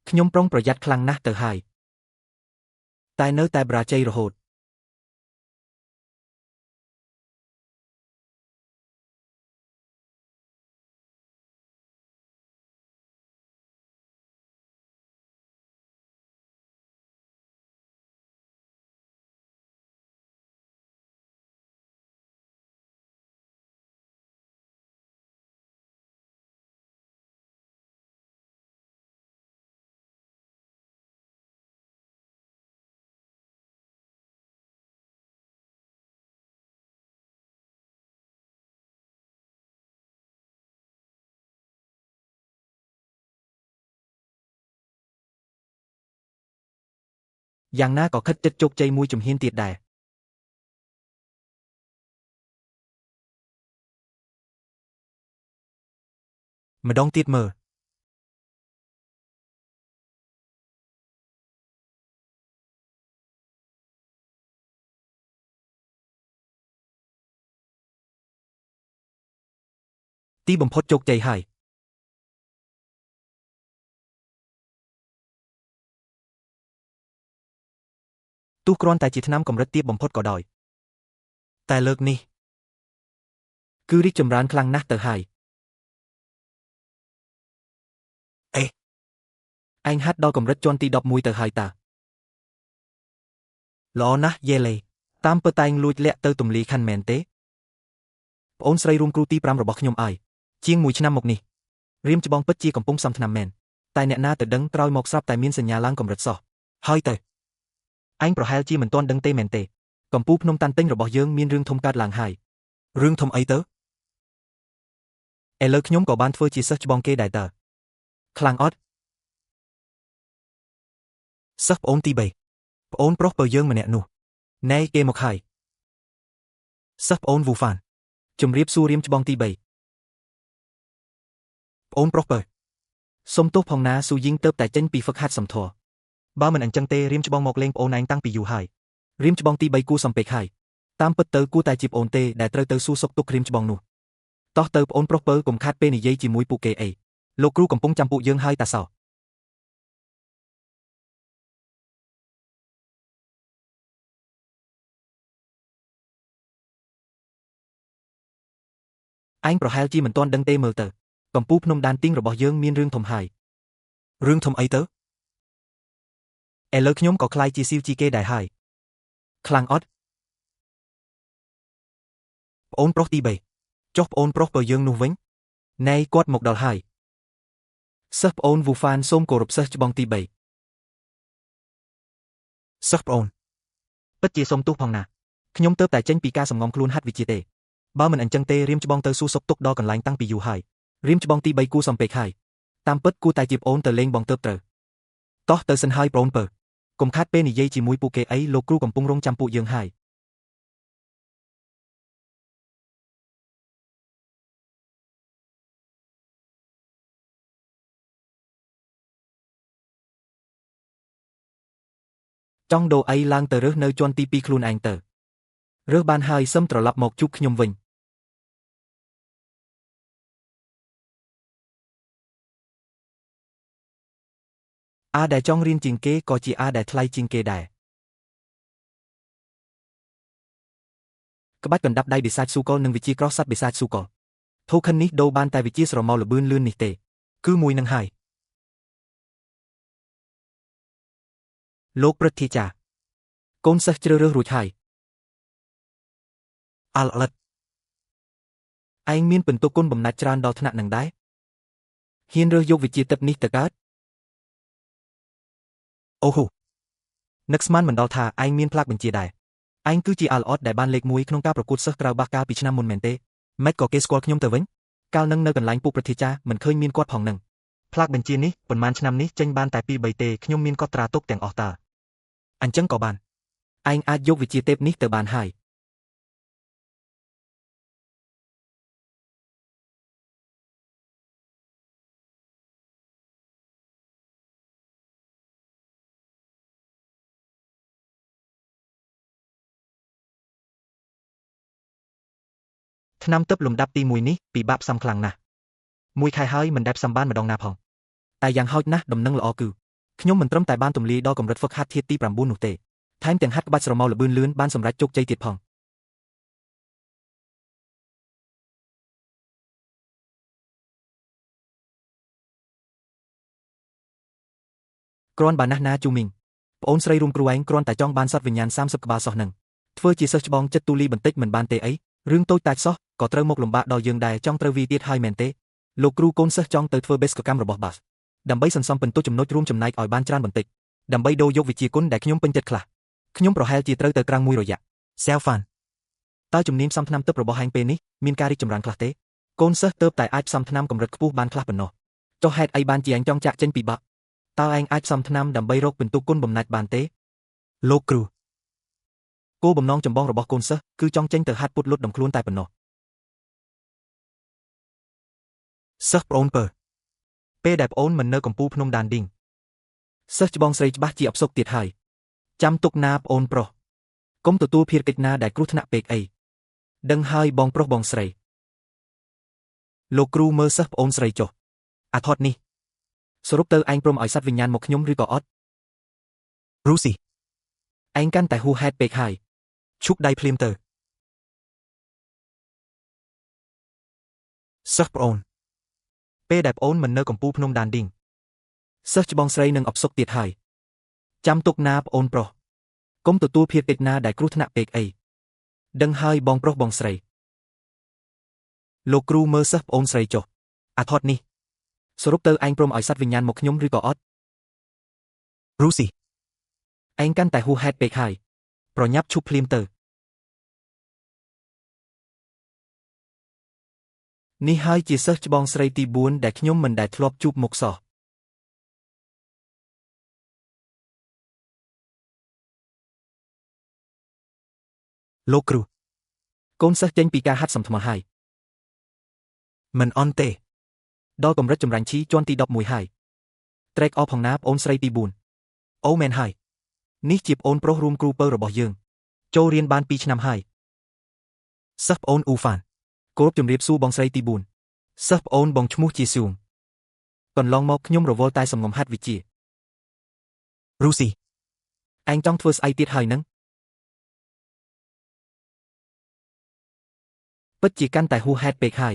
ខ្ញុំប្រុងប្រយ័ត្នខ្លាំងណាស់ទៅហើយតែនៅតែបរាជ័យរហូតយ៉ាងណាក៏ខិតជិតជោគជ័យមួយជំហានទៀតដែរម្ដងទៀតមើលទីបំផុតជោគជ័យហើយទោះគ្រាន់តែជាថ្នាំកម្រិតទាបបំផុតក៏ដោយតែលើកនេះគឺរីកចម្រើនខ្លាំងណាស់ទៅហើយអេឯងហាត់ដល់កម្រិតជាន់ទី11ទៅហើយតាល្អណាស់យេលេតាមពិតតែងលួចលាក់ទៅទម្លាយខណ្ឌមែនទេប្អូនស្រីរួមគ្រូទី5របស់ខ្ញុំអាយជាង1ឆ្នាំមកនេះរៀមច្បងពិតជាកំពុងសំថ្នាំមែនតែអ្នកណាទៅដឹងក្រោយមកស្រាប់តែមានសញ្ញាឡើងកម្រិតសោះហើយទៅឯងប្រហែលជាមិនទាន់ដឹងទេមែនទេកំពូលភ្នំតាន់ទិញរបស់យើងមានរឿងធំកើតឡើងហើយរឿងធំអីទៅឥឡូវខ្ញុំក៏បានធ្វើជាសិស្សច្បងគេដែរតើខ្លាំងអត់សិស្សប្អូនទី3ប្អូនប្រុសពើយើងម្នាក់នោះណែគេមកហើយសិស្សប្អូនវូហ្វានជំរាបសួររៀមច្បងទី3ប្អូនប្រុសពើសុំទោសផងណាស៊ូយីងទៅតែចេញពីហ្វឹកហាត់សំធរបើមិនអញ្ចឹងទេរៀមច្បងមកលេងប្អូនឯងតាំងពីយូរហើយរៀមច្បងទី3គូសំពេកហើយតាមពិតទៅគួរតែជាប្អូនទេដែលត្រូវទៅសួរសុខទុក្ខរៀមច្បងនោះតោះទៅប្អូនប្រុសពើកុំខាតពេលនិយាយជាមួយពួកគេអីលោកគ្រូកំពុងចាំពួកយើងហើយតាសោឯងប្រហែលជាមិនទាន់ដឹងទេមើលទៅកំពូលភ្នំដានទីងរបស់យើងមានរឿងធំហើយរឿងធំអីទៅឥឡូវខ្ញុំក៏ខ្លាយជាស៊ីវជីគេដែរហើយខ្លាំងអត់ប្អូនប្រុសទី3ចុះប្អូនប្រុសពើយើងនោះវិញណែគាត់មកដល់ហើយសិស្សប្អូនវូហ្វានសូមគោរពសិស្សច្បងទី3សិស្សប្អូនពិតជាសូមទោសផងណាខ្ញុំទើបតែចេញពីការសំងំខ្លួនហាត់វិជាទេបើមិនអញ្ចឹងទេរៀមច្បងទៅសួរសុខទុក្ខដល់កន្លែងតាំងពីយូរហើយរៀមច្បងទី3គូសំពេកហើយតាមពិតគូតែជាប្អូនទៅលេងបងទើបត្រូវតោះទៅសិនហើយប្អូនពើកុំខាតពេលនិយាយជាមួយពួកគេអីលោកគ្រូកំពុងរងចាំពួកយើងហើយ ចង់ដូរអីឡើងទៅរើសនៅជាន់ទី2ខ្លួនឯងទៅរើសបានហើយសឹមត្រឡប់មកជួបខ្ញុំវិញដែលចង់រៀនជាងគេក៏ជាដែលថ្លៃជាងគេដែរក្បាច់កណ្ដាប់ដៃបិសាចស៊ូកុលនិងវិជាក្រោះសត្វបិសាចស៊ូកុលធូខិននេះដូរបានតែវិជាស្រមោលល្បឿនលឿននេះទេគឺមួយនឹងហើយលោកព្រឹទ្ធាចារ្យកូនសិស្សជ្រើសរើសរួចហើយអាល់អិតឯងមានពិន្ទុគុណបំណាច់ច្រើនដល់ថ្នាក់នឹងដែរហ៊ានរើសយកវិជាទឹកនេះទៅកើតអូហូនឹកស្មានមិនដល់ថាឯងមានផ្លាកបញ្ជាដែរឯងគឺជាអាល់អត់ដែលបានលេខ1ក្នុងការប្រកួតសិស្សក្រៅបាសកាលពីឆ្នាំមុនមែនទេម៉េចក៏គេស្គាល់ខ្ញុំទៅវិញកាលនឹងនៅកន្លែងពួកព្រឹទ្ធាចារ្យមិនឃើញមានគាត់ផងនឹងផ្លាកបញ្ជានេះប៉ុន្មានឆ្នាំនេះចេញបានតែ2 3ទេខ្ញុំមានកត់ត្រាទុកទាំងអស់តើអញ្ចឹងក៏បានឯងអាចយកវិជាទេពនេះទៅបានហើយឆ្នាំទឹកលំដាប់ទី1នេះពិបាកផ្សំខ្លាំងណាស់1 ខែហើយមិនដែលផ្សំបានម្ដងណាផងតែយ៉ាងហោចណាស់ដំណឹងល្អគឺខ្ញុំមិនត្រឹមតែបានទម្លាយដល់កម្រិតហ្វឹកហាត់ធាតុទី9នោះទេថែមទាំងហាត់ក្បាច់ស្រមោលល្បឿនលឿនបានសម្រេចជោគជ័យទៀតផងគ្រាន់បើណាស់ណាជូមីងប្អូនស្រីរួមគ្រូឯងគ្រាន់តែចង់បានសត្វវិញ្ញាណ30ក្បាលសោះនឹងធ្វើជាសិស្សច្បងចិត្តទូលីបន្តិចមិនបានទេអីរឿងតូចតាចសោះក៏ត្រូវមកលំបាកដល់យើងដែរចង់ត្រូវវាទៀតហើយមែនទេលោកគ្រូកូនសិស្សចង់ទៅធ្វើបេសកកម្មរបស់បាសដើម្បីសន្សំពិន្ទុចំណុចរួមចំណែកឲ្យបានច្រើនបន្តិចដើម្បីដូរយកវិជាគុណដែលខ្ញុំពេញចិត្តខ្លះខ្ញុំប្រហែលជាត្រូវទៅក្រាំងមួយរយៈសែវហ្វានតើជំនាញផ្សំថ្នាំទឹករបស់ហែងពេលនេះមានការរីកចម្រើនខ្លះទេកូនសិស្សទៅតែអាចផ្សំថ្នាំកម្រិតខ្ពស់បានខ្លះប៉ុណ្ណោះចុះហេតុអីបានជាឯងចង់ចាក់ចេញពីបាក់តើឯងអាចផ្សំថ្នាំដើម្បីរកពិន្ទុគុណបំណាច់បានទេលោកគ្រូគោលបំណងចម្បងរបស់កូនសិស្សគឺចង់ចេញទៅហាត់ពុតលុតដំខ្លួនតែប៉ុណ្ណោះសិស្សប្អូនពើពេលដែលប្អូនមិននៅកំពូលភ្នំដានឌីងសិស្សច្បងស្រីច្បាស់ជាអផ្សុកទៀតហើយចាំទុកណាប្អូនប្រុសកុំទទួលភារកិច្ចណាដែលគ្រោះថ្នាក់ពេកអីដឹងហើយបងប្រុសបងស្រីលោកគ្រូមើលសិស្សប្អូនស្រីចុះអាថតនេះសរុបទៅឯងព្រមឲ្យសត្វវិញ្ញាណមកខ្ញុំឬក៏អត់រូស៊ីឯងកាន់តែហួសហេតុពេកហើយឈប់ដៃភ្លាមទៅសិស្សប្អូនពេលដែលប្អូនមិននៅកំពូលភ្នំដានឌីងសិស្សច្បងស្រីនឹងអផ្សុកទៀតហើយចាំទុកណាប្អូនប្រុសកុំទទួលភារកិច្ចណាដែលគ្រោះថ្នាក់ពេកអីដឹងហើយបងប្រុសបងស្រីលោកគ្រូមើលសិស្សប្អូនស្រីចុះអាថតនេះសរុបទៅឯងព្រមឲ្យសត្វវិញ្ញាណមកខ្ញុំឬក៏អត់រូស៊ីឯងកាន់តែហួសហេតុពេកហើយប្រញាប់ឈប់ភ្លាមទៅនេះហើយជាសិស្សច្បងស្រីទី4ដែលខ្ញុំមិនដែលធ្លាប់ជួបមុខសោះលោកគ្រូកូនសិស្សចេញពីការហាត់សំថ្មហើយមិនអន់ទេដល់កម្រិតចម្រាញ់ឈីជាន់ទី11ហើយត្រេកអរផងណាប្អូនស្រីទី4អូមែនហើយនេះជាប្អូនប្រុសរួមគ្រូពៅរបស់យើងចូលរៀនបាន2 ឆ្នាំហើយសិស្សប្អូនអ៊ូហ្វានគោរពជំរាបសួរបងស្រីទី4សិស្សប្អូនបងឈ្មោះជាសួងកន្លងមកខ្ញុំរវល់តែសំងំហាត់វិជារូស៊ីឯងចង់ធ្វើស្អីទៀតហើយនឹងពិតជាកាន់តែហួសហេតុពេកហើយ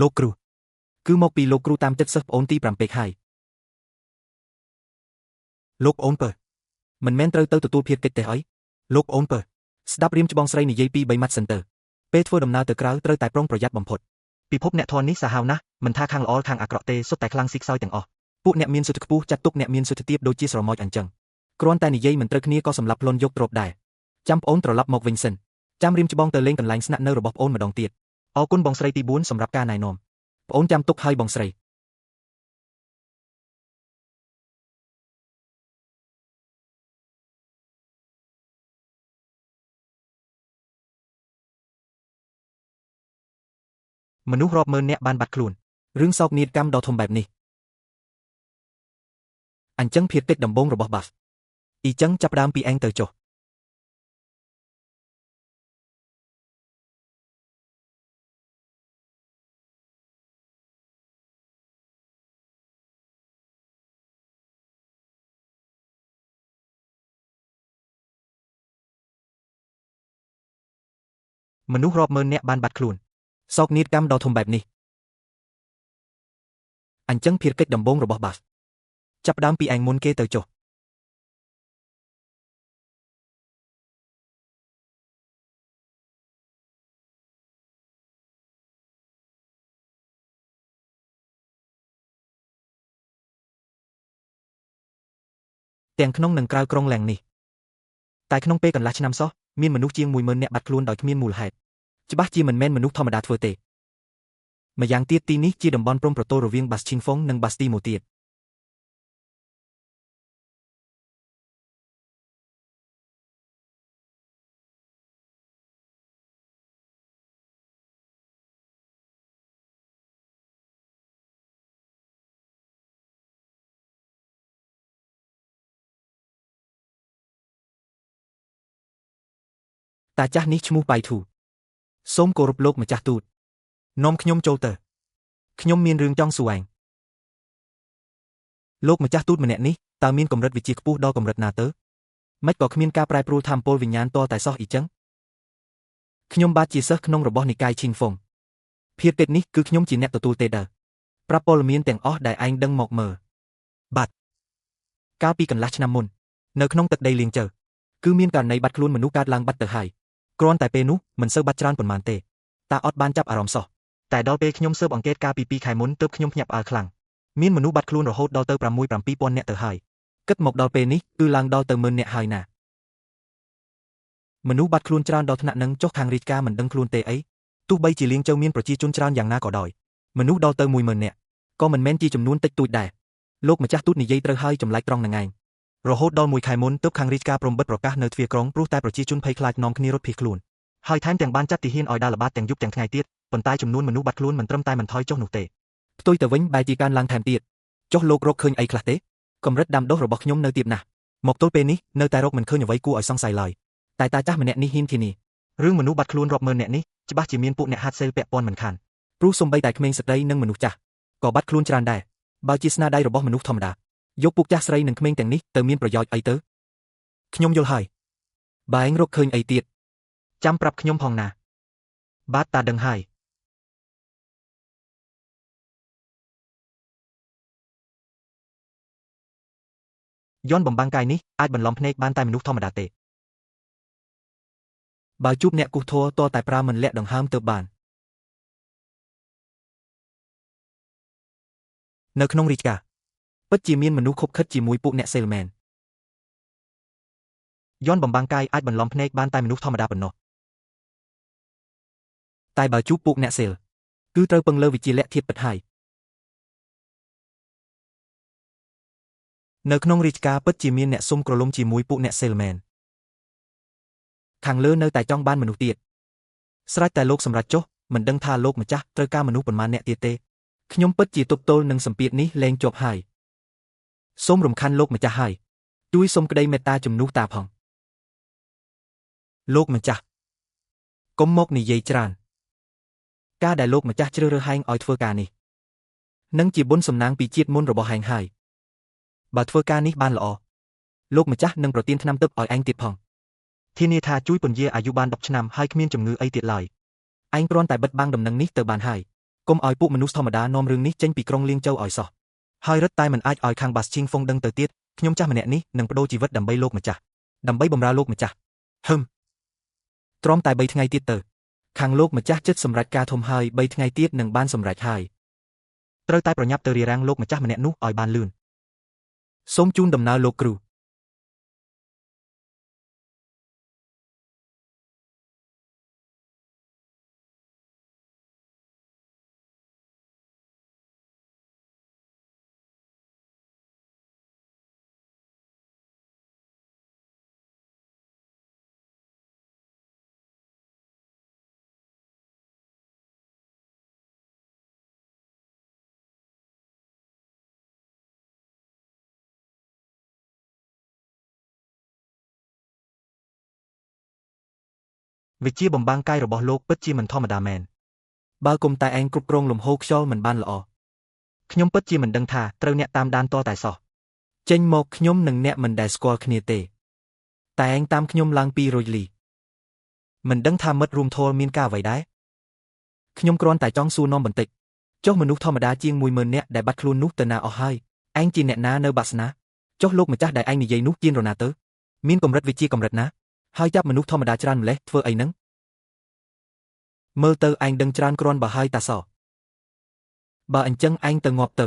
លោកគ្រូគឺមកពីលោកគ្រូតាមចិត្តសិស្សប្អូនទី5ពេកហើយលោកអូនពើមិនមែនត្រូវទៅទទួលភារកិច្ចទេអីលោកអូនពើស្ដាប់រៀមច្បងស្រីនិយាយពី3ម៉ាត់សិនទៅពេលធ្វើដំណើរទៅក្រៅត្រូវតែប្រុងប្រយ័ត្នបំផុតពិភពអ្នកធននេះសាហាវណាស់មិនថាខាងល្អខាងអាក្រក់ទេសុទ្ធតែខ្លាំងស៊ីខ្សោយទាំងអស់ពួកអ្នកមានសុទ្ធខ្ពស់ចាត់ទុកអ្នកមានសុទ្ធទាបដូចជាស្រមោចអញ្ចឹងគ្រាន់តែនិយាយមិនត្រូវគ្នាក៏សម្លាប់ខ្លួនយកទ្រព្យដែរចាំប្អូនត្រឡប់មកវិញសិនចាំរៀមច្បងទៅលេងកន្លែងស្នាក់នៅរបស់ប្អូនម្ដងទៀតអរគុណបងស្រីទី4សម្រាប់ការណែនាំប្អូនចាំទុកឲ្យបងស្រីមនុស្សរាប់ម៉ឺននាក់បានបាត់ខ្លួនរឿងសោកនាដកម្មដ៏ធំបែបនេះ អញ្ចឹងភារកិច្ចដំបូងរបស់ Buff អ៊ីចឹងចាប់ផ្ដើមពីឯងទៅចុះមនុស្សរាប់ម៉ឺននាក់បានបាត់ខ្លួនសោកនាដកម្មដ៏ធំបែបនេះអញ្ចឹងភារកិច្ចដំបូងរបស់ Buff ចាប់ផ្ដើមពីឯងមុនគេទៅចុះទាំងក្នុងនិងក្រៅក្រុងឡើងនេះតែក្នុងពេលកន្លះឆ្នាំសោះមានមនុស្សជាង 10000 នាក់បាត់ខ្លួនដោយគ្មានមូលហេតុច្បាស់ជាមិនមែនមនុស្សធម្មតាធ្វើទេម្យ៉ាងទៀតទីនេះជាតំបន់ព្រំប្រទល់រវាង Bas Chingfong និង Bas Timo ទៀតតាចាស់នេះឈ្មោះបៃធូសូមគោរពលោកម្ចាស់ទូតនាំខ្ញុំចូលទៅខ្ញុំមានរឿងចង់សួរឯងលោកម្ចាស់ទូតម្នាក់នេះតើមានកម្រិតវិជ្ជាខ្ពស់ដល់កម្រិតណាទៅមិនក៏គ្មានការប្រែប្រួលធម៌ពលវិញ្ញាណតតែសោះអ៊ីចឹងខ្ញុំបាទជាសិស្សក្នុងរបស់និកាយឈីងហ្វុងភារកិច្ចនេះគឺខ្ញុំជាអ្នកទទួលទេដែរប្រាប់ព័ត៌មានទាំងអស់ដែលឯងដឹងមកមើលបាទកាលពីកន្លះឆ្នាំមុននៅក្នុងទឹកដីលៀងជើគឺមានករណីបាត់ខ្លួនមនុស្សកើតឡើងបាត់ទៅហើយគ្រាន់តែពេលនោះមិនសូវបាត់ច្រើនប៉ុន្មានទេតាអត់បានចាប់អារម្មណ៍សោះតែដល់ពេលខ្ញុំស៊ើបអង្កេតកាលពី2ខែមុនទើបខ្ញុំភ្ញាក់ផ្អើលខ្លាំងមានមនុស្សបាត់ខ្លួនរហូតដល់ទៅ6-7000នាក់ទៅហើយគិតមកដល់ពេលនេះគឺឡើងដល់ទៅ10000នាក់ហើយណាមនុស្សបាត់ខ្លួនច្រើនដល់ថ្នាក់នឹងចុះខាងរាជការមិនដឹងខ្លួនទេអីទោះបីជាលៀងជើមានប្រជាជនច្រើនយ៉ាងណាក៏ដោយមនុស្សដល់ទៅ10000នាក់ក៏មិនមែនជាចំនួនតិចតួចដែរលោកម្ចាស់ទូតនិយាយត្រូវហើយចម្លែកត្រង់នឹងឯងរហូតដល់1ខែមុនទើបខាងរាជការព្រមបិទប្រកាសនៅទ្វារក្រុងព្រោះតែប្រជាជនភ័យខ្លាចនាំគ្នារត់ភៀសខ្លួនហើយថែមទាំងបានចាត់ទាហានឲ្យដើរល្បាតទាំងយប់ទាំងថ្ងៃទៀតប៉ុន្តែចំនួនមនុស្សបាត់ខ្លួនមិនត្រឹមតែមិនថយចុះនោះទេផ្ទុយទៅវិញបែរជាកើនឡើងថែមទៀតចុះលោករកឃើញអីខ្លះទេកម្រិតដាំដុះរបស់ខ្ញុំនៅទាបណាស់មកទល់ពេលនេះនៅតែរកមិនឃើញអ្វីគួរឲ្យសង្ស័យឡើយតែតាចាស់ម្នាក់នេះហ៊ានធានារឿងមនុស្សបាត់ខ្លួនរាប់ម៉ឺននាក់នេះច្បាស់ជាមានពួកអ្នកហាត់សេលពាក់ព័ន្ធមិនខានព្រោះសំបីតែក្មេងស្ត្រីនិងមនុស្សចាស់ក៏បាត់ខ្លួនច្រើនដែរបើជាស្នាដៃរបស់មនុស្សធម្មតាយកពួកចាស់ស្រីនិងក្មេងទាំងនេះទៅមានប្រយោជន៍អីទៅខ្ញុំយល់ហើយបើឯងរកឃើញអីទៀតចាំប្រាប់ខ្ញុំផងណាបាទតាដឹងហើយយន្តបំបាំងកាយនេះអាចបន្លំភ្នែកបានតែមនុស្សធម្មតាទេបើជួបអ្នកគូសធរតតែប្រើមិនលាក់ដង្ហើមទៅបាននៅក្នុងរាជការពិតជាមានមនុស្សខົບខិតជាមួយពួកអ្នកសេលមែនយន្តបំបាំងកាយអាចបន្លំភ្នែកបានតែមនុស្សធម្មតាប៉ុណ្ណោះតែបើជួបពួកអ្នកសេលគឺត្រូវពឹងលើវិជ្ជាលក្ខធាតុពិតហើយនៅក្នុងរាជការពិតជាមានអ្នកសុំក្រឡុំជាមួយពួកអ្នកសេលមែនខាងលើនៅតែចង់បានមនុស្សទៀតស្រេចតែលោកសម្រេចចុះមិនដឹងថាលោកម្ចាស់ត្រូវការមនុស្សប៉ុន្មានអ្នកទៀតទេខ្ញុំពិតជាទប់ទល់នឹងសម្ពាធនេះលែងជាប់ហើយសូមរំខានលោកម្ចាស់ហើយជួយសុំក្តីមេត្តាជំនួសតាផងលោកម្ចាស់កុំមកនិយាយច្រើនការដែលលោកម្ចាស់ជ្រើសរើសហែងឲ្យធ្វើការនេះនឹងជាបុណ្យសំណាងពីជាតិមុនរបស់ហែងហើយបើធ្វើការនេះបានល្អលោកម្ចាស់នឹងប្រទានថ្នាំទឹកឲ្យឯងទៀតផងធានាថាជួយពន្យាអាយុបាន10ឆ្នាំហើយគ្មានជំងឺអីទៀតឡើយឯងគ្រាន់តែបិទបាំងដំណឹងនេះទៅបានហើយកុំឲ្យពួកមនុស្សធម្មតានាំរឿងនេះចេញពីក្រុងលៀងជោឲ្យសោះហើយរឹតតែមិនអាចឲ្យខាង Bas Chingfong ដឹងទៅទៀតខ្ញុំចាស់ម្នាក់នេះនឹងបដូរជីវិតដើម្បីលោកម្ចាស់ដើម្បីបម្រើលោកម្ចាស់ហឹមទ្រាំតែ3ថ្ងៃទៀតទៅខាងលោកម្ចាស់ចិត្តសម្រេចការធំហើយ3ថ្ងៃទៀតនឹងបានសម្រេចហើយត្រូវតែប្រញាប់ទៅរារាំងលោកម្ចាស់ម្នាក់នោះឲ្យបានលឿនសូមជូនដំណើរលោកគ្រូ វិជាបំបាំងកាយរបស់លោកពិតជាមិនធម្មតាមែនបើគុំតែឯងគ្រប់គ្រងលំហូរខ្យល់មិនបានល្អខ្ញុំពិតជាមិនដឹងថាត្រូវអ្នកតាមដានតតែសោះចេញមកខ្ញុំនិងអ្នកមិនដែលស្គាល់គ្នាទេតែឯងតាមខ្ញុំឡើងពីរុយលីមិនដឹងថាមិត្តរួមធម៌មានការអ្វីដែរខ្ញុំគ្រាន់តែចង់សួរនាំបន្តិចចុះមនុស្សធម្មតាជាង 10000 នាក់ដែលបាត់ខ្លួននោះទៅណាអស់ហើយឯងជាអ្នកណានៅបាក់ស្នាចុះលោកម្ចាស់ដែលឯងនិយាយនោះជានរណាទៅមានកម្រិតវិជាកម្រិតណាហើយចាប់មនុស្សធម្មតាច្រើនម្លេះធ្វើអីហ្នឹងមើលទៅឯងដឹងច្រើនគ្រាន់បើហើយតាសបើអញ្ចឹងឯងទៅងាប់ទៅ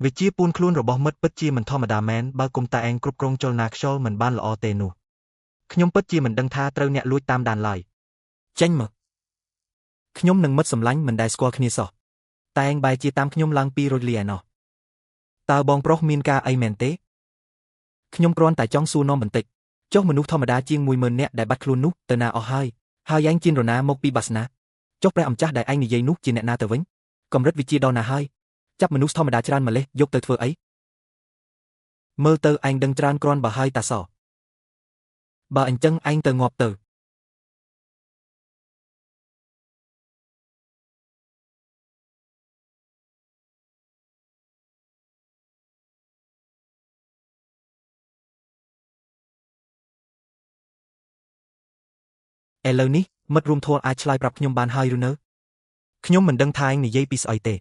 វិជាពូនខ្លួនរបស់មិត្តពិតជាមិនធម្មតាមែនបើគុំតែឯងគ្រប់គ្រងចលនាខ្យល់មិនបានល្អទេនោះខ្ញុំពិតជាមិនដឹងថាត្រូវអ្នកលួចតាមដានឡើយចេញមកខ្ញុំនិងមិត្តសម្លាញ់មិនដែលស្គាល់គ្នាសោះតែឯងបែរជាតាមខ្ញុំឡើងពីរុយលីឯណោះតើបងប្រុសមានការអីមែនទេខ្ញុំគ្រាន់តែចង់សួរនាំបន្តិចចុះមនុស្សធម្មតាជាង 10000 នាក់ដែលបាត់ខ្លួននោះទៅណាអស់ហើយឯងជានរណាមកពីបាសនាចុះព្រះអម្ចាស់ដែលឯងនិយាយនោះជាអ្នកណាទៅវិញកម្រិតវិជាដល់ណាហើយចាប់មនុស្សធម្មតាច្រើនម្លេះយកទៅធ្វើអីមើលទៅឯងដឹងច្រើនគ្រាន់បើហើយតាសបើអញ្ចឹងឯងទៅងាប់ទៅឥឡូវនេះមិត្តរួមធម៌អាចឆ្លើយប្រាប់ខ្ញុំបានហើយឬនៅខ្ញុំមិនដឹងថាឯងនិយាយពីស្អីទេ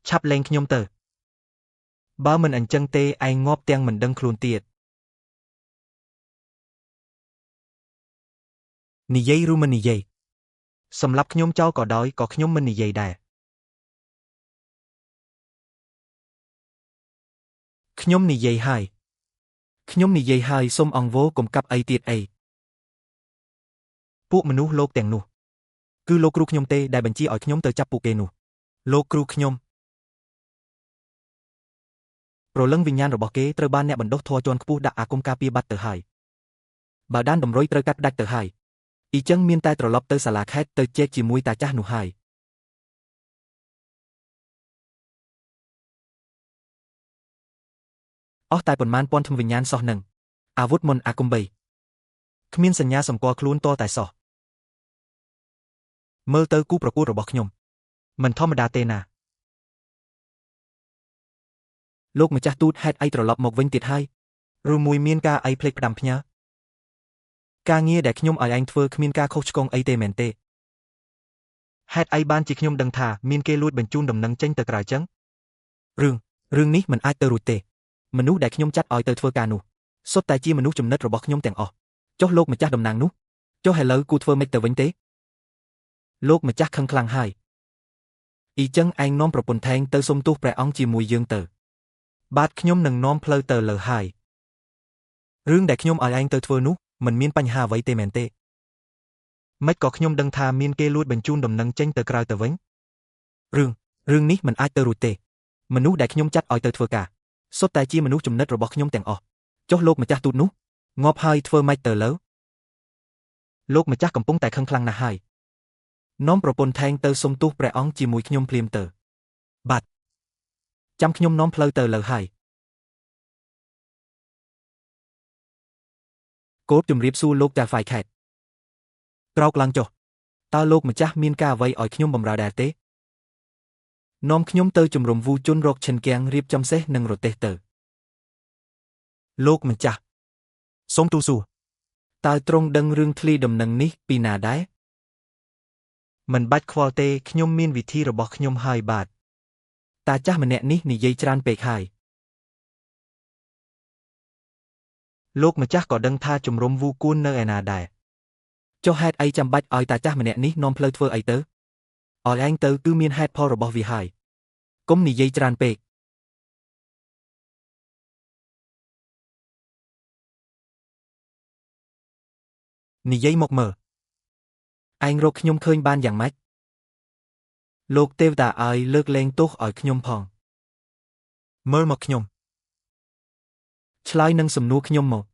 ឆាប់លែងខ្ញុំទៅបើមិនអញ្ចឹងទេឯងងាប់ទាំងមិនដឹងខ្លួនទៀតនិយាយឬមិននិយាយសម្រាប់ខ្ញុំចោលក៏ដោយក៏ខ្ញុំមិននិយាយដែរខ្ញុំនិយាយហើយសូមអង្វរកុំកាប់អីទៀតអីពួកមនុស្សលោកទាំងនោះគឺលោកគ្រូខ្ញុំទេដែលបញ្ជាឲ្យខ្ញុំទៅចាប់ពួកគេនោះលោកគ្រូខ្ញុំព្រលឹងវិញ្ញាណរបស់គេត្រូវបានអ្នកបណ្ដុះធម៌ជាន់ខ្ពស់ដាក់អាគមការពារបាត់ទៅហើយបើដានតម្រុយត្រូវកាត់ផ្ដាច់ទៅហើយអ៊ីចឹងមានតែត្រឡប់ទៅសាលាខេត្តទៅជែកជាមួយតាចាស់នោះហើយអស់តែប៉ុន្មានពាន់ធំវិញ្ញាណសោះនឹងអាវុធមុនអាគម3គ្មានសញ្ញាសម្គាល់ខ្លួនតតែសោះមើលទៅគូប្រកួតរបស់ខ្ញុំមិនធម្មតាទេណាលោកម្ចាស់ទូតហេតុអីត្រឡប់មកវិញទៀតហើយឬមួយមានការអីភ្លេចផ្ដាំផ្ញើការងារដែលខ្ញុំឲ្យឯងធ្វើគ្មានការខុសឆ្គងអីទេមែនទេហេតុអីបានជាខ្ញុំដឹងថាមានគេលួចបញ្ជូនដំណឹងចេញទៅក្រៅចឹងរឿងនេះមិនអាចទៅរួចទេមនុស្សដែលខ្ញុំចាត់ឲ្យទៅធ្វើការនោះសុទ្ធតែជាមនុស្សចំណិតរបស់ខ្ញុំទាំងអស់ចុះលោកម្ចាស់តំណាងនោះចុះឥឡូវគូធ្វើម៉េចទៅវិញទេលោកម្ចាស់ខឹងខ្លាំងហើយអ៊ីចឹងឯងនាំប្រពន្ធថេងទៅសុំទោសព្រះអង្គជាមួយយើងទៅបាទខ្ញុំនឹងនាំផ្លូវទៅលើហើយរឿងដែលខ្ញុំឲ្យឯងទៅធ្វើនោះមិនមានបញ្ហាអ្វីទេមែនទេម៉េចក៏ខ្ញុំដឹងថាមានគេលួចបញ្ជូនដំណឹងចេញទៅក្រៅទៅវិញរឿងនេះមិនអាចទៅរួចទេមនុស្សដែលខ្ញុំចាត់ឲ្យទៅធ្វើការសុទ្ធតែជាមនុស្សចំណិតរបស់ខ្ញុំទាំងអស់ចុះលោកម្ចាស់ទូតនោះងាប់ហើយធ្វើម៉េចទៅលើលោកម្ចាស់កំពុងតែខឹងខ្លាំងណាស់ហើយនាំប្រពន្ធថេងទៅសុំទោសព្រះអង្គជាមួយខ្ញុំភ្លាមទៅបាទចាំខ្ញុំនាំផ្លូវទៅលើហើយកូបជំរាបសួរលោកតាហ្វាយខេតក្រោកឡើងចុះតើលោកម្ចាស់មានការអ្វីឲ្យខ្ញុំបម្រើដែរទេនាំខ្ញុំទៅជំរំវូជន់រកឈិនគៀងរៀបចំសេះនិងរទេះទៅលោកម្ចាស់សូមទូសួរតើទ្រង់ដឹងរឿងធ្លីដំណឹងនេះពីណាដែរមិនបាច់ខ្វល់ទេខ្ញុំមានវិធីរបស់ខ្ញុំហើយបាទតាចាស់ម្នាក់នេះនិយាយច្រើនពេកហើយលោកម្ចាស់ក៏ដឹងថាជំរំវូគួននៅឯណាដែរចុះហេតុអីចាំបាច់ឲ្យតាចាស់ម្នាក់នេះនាំផ្លូវធ្វើអីទៅឲ្យឯងទៅគឺមានហេតុផលរបស់វាហើយកុំនិយាយច្រើនពេកនិយាយមកមើលឯងរកខ្ញុំឃើញបានយ៉ាងម៉េចលោកទេវតាឲ្យលើកលែងទោសឲ្យខ្ញុំផងមើលមកខ្ញុំឆ្លើយនឹងសំណួរខ្ញុំមក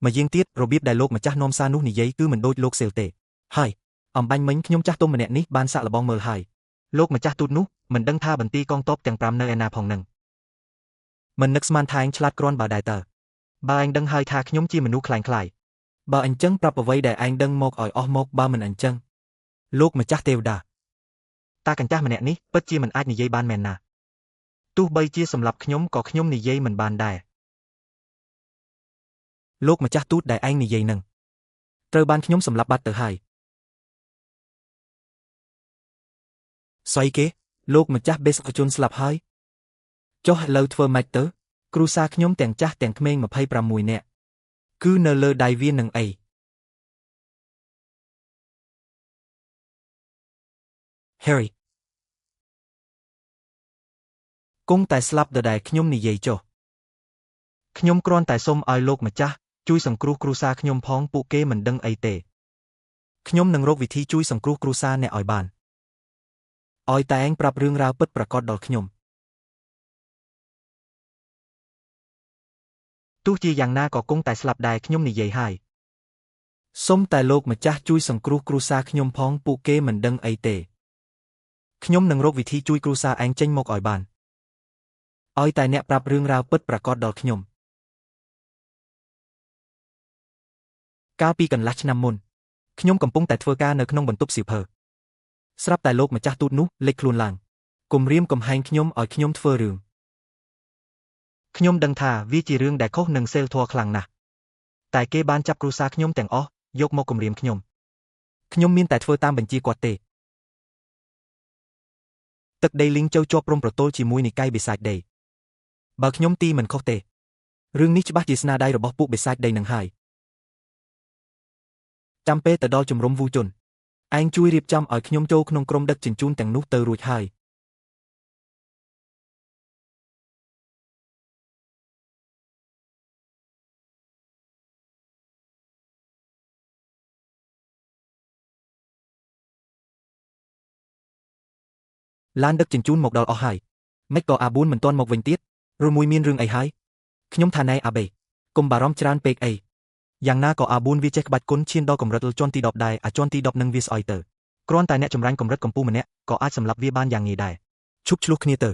ម្យ៉ាងទៀតរបៀបដែលលោកម្ចាស់នាំសារនោះនិយាយគឺមិនដូចលោកសេលទេហើយអំបញ្ញមិញខ្ញុំចាស់ទុំម្នាក់នេះបានសាក់លបងមើលហើយលោកម្ចាស់ទូតនោះមិនដឹងថាបន្ទាយកងទ័ពទាំង5នៅឯណាផងនឹង មិននឹកស្មានថាឯងឆ្លាតគ្រាន់បើដែរតើបើឯងដឹងហើយថាខ្ញុំជាមនុស្សខ្លាំងខ្លាយបើអញ្ចឹងប្រាប់អ្វីដែលឯងដឹងមកឲ្យអស់មកបើមិនអញ្ចឹងលោកម្ចាស់ទេវតាតាកញ្ចាស់ម្នាក់នេះពិតជាមិនអាចនិយាយបានមែនណាទោះបីជាសម្រាប់ខ្ញុំក៏ខ្ញុំនិយាយមិនបានដែរលោកម្ចាស់ទូតដែលឯងនិយាយនឹងត្រូវបានខ្ញុំសម្លាប់បាត់ទៅហើយស្អីគេលោកម្ចាស់បេសកជនស្លាប់ហើយចុះឥឡូវធ្វើម៉េចទៅគ្រូសាខ្ញុំទាំងចាស់ទាំងក្មេង26នាក់គឺនៅលើដៃវានឹងអី Harry គង់តែស្លាប់ដដែលខ្ញុំនិយាយចុះខ្ញុំគ្រាន់តែសូមឲ្យលោកម្ចាស់ជួយសង្គ្រោះគ្រួសារខ្ញុំផងពួកគេមិនដឹងអីទេខ្ញុំនឹងរកវិធីជួយសង្គ្រោះគ្រួសារអ្នកឲ្យបានឲ្យតែឯងប្រាប់រឿងរ៉ាវពិតប្រាកដដល់ខ្ញុំទោះជាយ៉ាងណាក៏គង់តែស្លាប់ដែរខ្ញុំនិយាយហើយសូមតែលោកម្ចាស់ជួយសង្គ្រោះគ្រួសារខ្ញុំផងពួកគេមិនដឹងអីទេខ្ញុំនឹងរកវិធីជួយគ្រួសារឯងចេញមកឲ្យបានឲ្យតែអ្នកប្រាប់រឿងរ៉ាវពិតប្រាកដដល់ខ្ញុំកាលពីកន្លះឆ្នាំមុនខ្ញុំកំពុងតែធ្វើការនៅក្នុងបន្ទប់សៀវភៅស្រាប់តែលោកម្ចាស់ទូតនោះលេចខ្លួនឡើងគំរាមកំហែងខ្ញុំឲ្យខ្ញុំធ្វើរឿងខ្ញុំដឹងថាវាជារឿងដែលខុសនឹងសីលធម៌ខ្លាំងណាស់តែគេបានចាប់គ្រួសារខ្ញុំទាំងអស់យកមកគំរាមខ្ញុំមានតែធ្វើតាមបញ្ជាគាត់ទេទឹកដីលីងចូលជាប់ព្រំប្រទល់ជាមួយនិកាយបិសាចដីបើខ្ញុំទីមិនខុសទេរឿងនេះច្បាស់ជាស្នាដៃរបស់ពួកបិសាចដីនឹងហើយចាំពេលទៅដល់ជំរំវូជុនឯងជួយរៀបចំឲ្យខ្ញុំចូលក្នុងក្រុមដឹកជញ្ជូនទាំងនោះទៅរួចហើយឡានដឹកជញ្ជូនមកដល់អស់ហើយមិនក៏អាប៊ូនមិនទាន់មកវិញទៀតឬមួយមានរឿងអីហើយខ្ញុំថាណែអាបេកុំបារម្ភច្រើនពេកអីយ៉ាងណាក៏អាប៊ូនវាចេះក្បាច់គុណឈានដល់កម្រិតលជាន់ទី10ដែរអាជាន់ទី10នឹងវាស្អុយទៅគ្រាន់តែអ្នកចម្រាញ់កម្រិតកម្ពស់ម្នាក់ក៏អាចសម្លាប់វាបានយ៉ាងងាយដែរឈប់ឆ្លោះគ្នាទៅ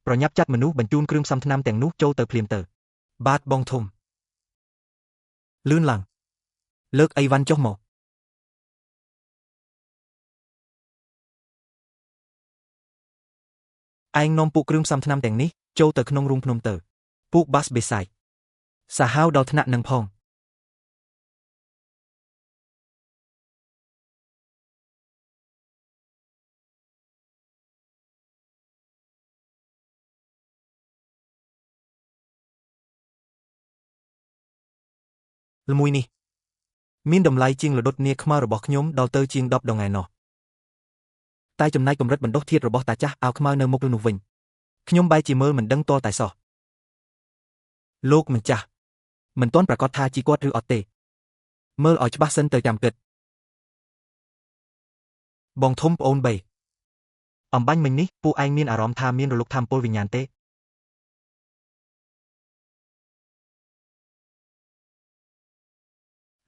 ប្រញាប់ចាត់មនុស្សបញ្ជូនគ្រឿងផ្សំថ្នាំទាំងនោះចូលទៅភ្លាមទៅបាទបងធំលឿនឡើងលើកអីវ៉ាន់ចុះមកឯងនាំពួកគ្រឿងផ្សំថ្នាំទាំងនេះចូលទៅក្នុងរូងភ្នំទៅពួកបាសបេសាយសាហាវដល់ថ្នាក់នឹងផងល្មួយនេះមានតម្លៃជាងលដុតនាខ្មៅរបស់ខ្ញុំដល់ទៅជាង10ដងឯណោះតែចំណែកកម្រិតបណ្ដុះធាតុរបស់តាចាស់អាវខ្មៅនៅមុខនោះវិញខ្ញុំបែរជាមើលមិនដឹងតតែសោះលោកម្ចាស់មិនទាន់ប្រកាសថាជីគាត់ឬអត់ទេមើលឲ្យច្បាស់សិនទៅចាំគិតបងធំប្អូន3អំបញ្ញមិញនេះពួកឯងមានអារម្មណ៍ថាមានរលកថាមពលវិញ្ញាណទេ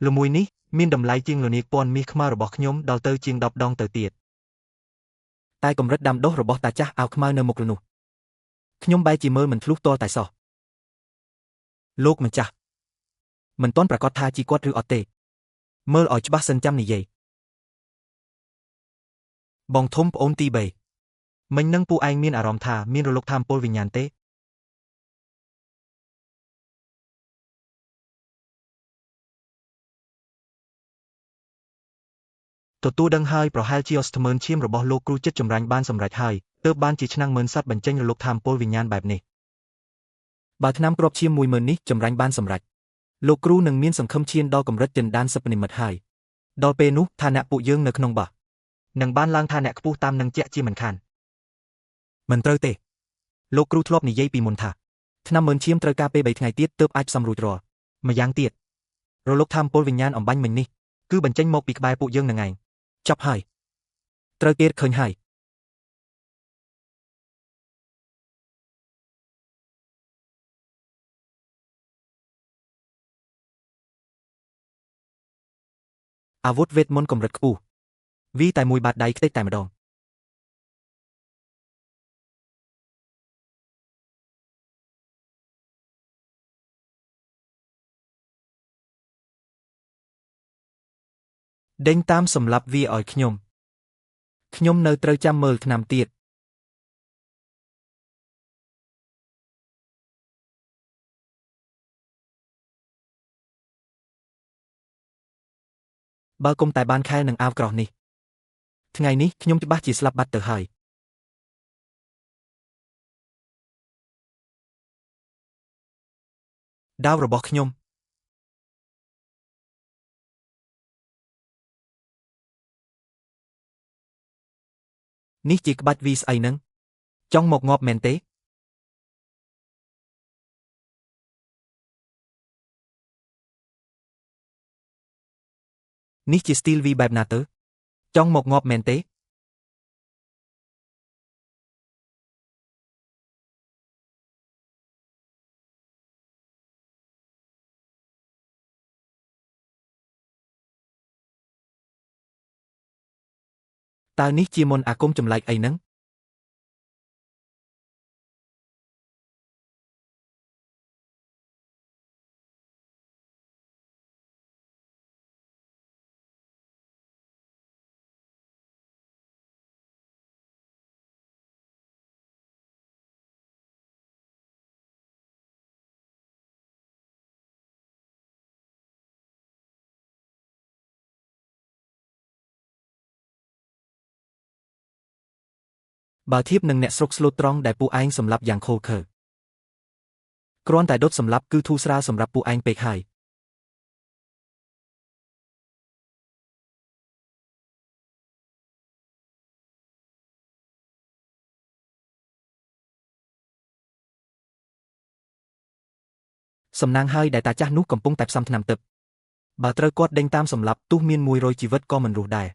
ល្មួយនេះមានតម្លៃជាងលនាគពណ៌មាសខ្មៅរបស់ខ្ញុំដល់ទៅជាង10ដងទៅទៀតតែកម្រិតដាំដុះរបស់តាចាស់អាវខ្មៅនៅមុខនោះខ្ញុំបែរជាមើលមិនធ្លុះតតែសោះលោកម្ចាស់មិនទាន់ប្រកាសថាជីគាត់ឬអត់ទេមើលឲ្យច្បាស់សិនចាំនិយាយបងធំប្អូនទី3មិញនឹងពួកឯងមានអារម្មណ៍ថាមានរលកថាមពលវិញ្ញាណទេទទួលដឹងហើយប្រហែលជាអស្តមើនឈាមរបស់លោកគ្រូចិត្តចម្រាញ់បានសម្រេចហើយទើបបានជាឆ្នាំងមើនសัตว์បញ្ចេញរលកថាមពលវិញ្ញាណបែបនេះបើឆ្នាំគ្រាប់ឈាម10000នេះចម្រាញ់បានសម្រេចលោកគ្រូនឹងមានសង្ឃឹមឈានដល់កម្រិតចិនដានសិបនិមិត្តហើយដល់ពេលនោះឋានៈពួកយើងនៅក្នុងបោះនឹងបានឡើងឋានៈខ្ពស់តាមនឹងជាក់ជាមិនខានមិនត្រូវទេលោកគ្រូធ្លាប់និយាយពីមុនថាឆ្នាំមើនឈាមត្រូវការពេល3ថ្ងៃទៀតទើបអាចផ្សំរួចរាល់ម្យ៉ាងទៀតរលកថាមពលវិញ្ញាណអំបញ្ញមិញនេះគឺបញ្ចេញមកពីក្បែរពួកយើងនឹងឯងចប់ហើយត្រូវគេឃើញហើយអាវុធវេទមន្តកម្រិតខ្ពស់វាតែមួយបាតដៃខ្ទេចតែម្ដង ដេញតាមសម្លាប់វាឲ្យខ្ញុំនៅត្រូវចាំមើលថ្នាំទៀតបើគុំតែបានខែនឹងអាវក្រោះនេះថ្ងៃនេះខ្ញុំច្បាស់ជាស្លាប់បាត់ទៅហើយដាវរបស់ខ្ញុំនេះជាក្បាច់វីស្អីនឹងចង់មកងាប់មែនទេនេះជាស្ទីលវីបែបណាទៅចង់មកងាប់មែនទេតើនេះជាមន្តអាគមចម្លែកអីនឹងបើធៀបនឹងអ្នកស្រុកស្លូតត្រង់ដែលពួកឯងសម្លាប់យ៉ាងខូខើគ្រាន់តែដុតសម្លាប់គឺធូរស្រាលសម្រាប់ពួកឯងពេកហើយសំណាងហើយដែលតាចាស់នោះកំពុងតែផ្សំថ្នាំទឹកបើត្រូវគាត់ដេញតាមសម្លាប់ទោះមាន100ជីវិតក៏មិនរស់ដែរ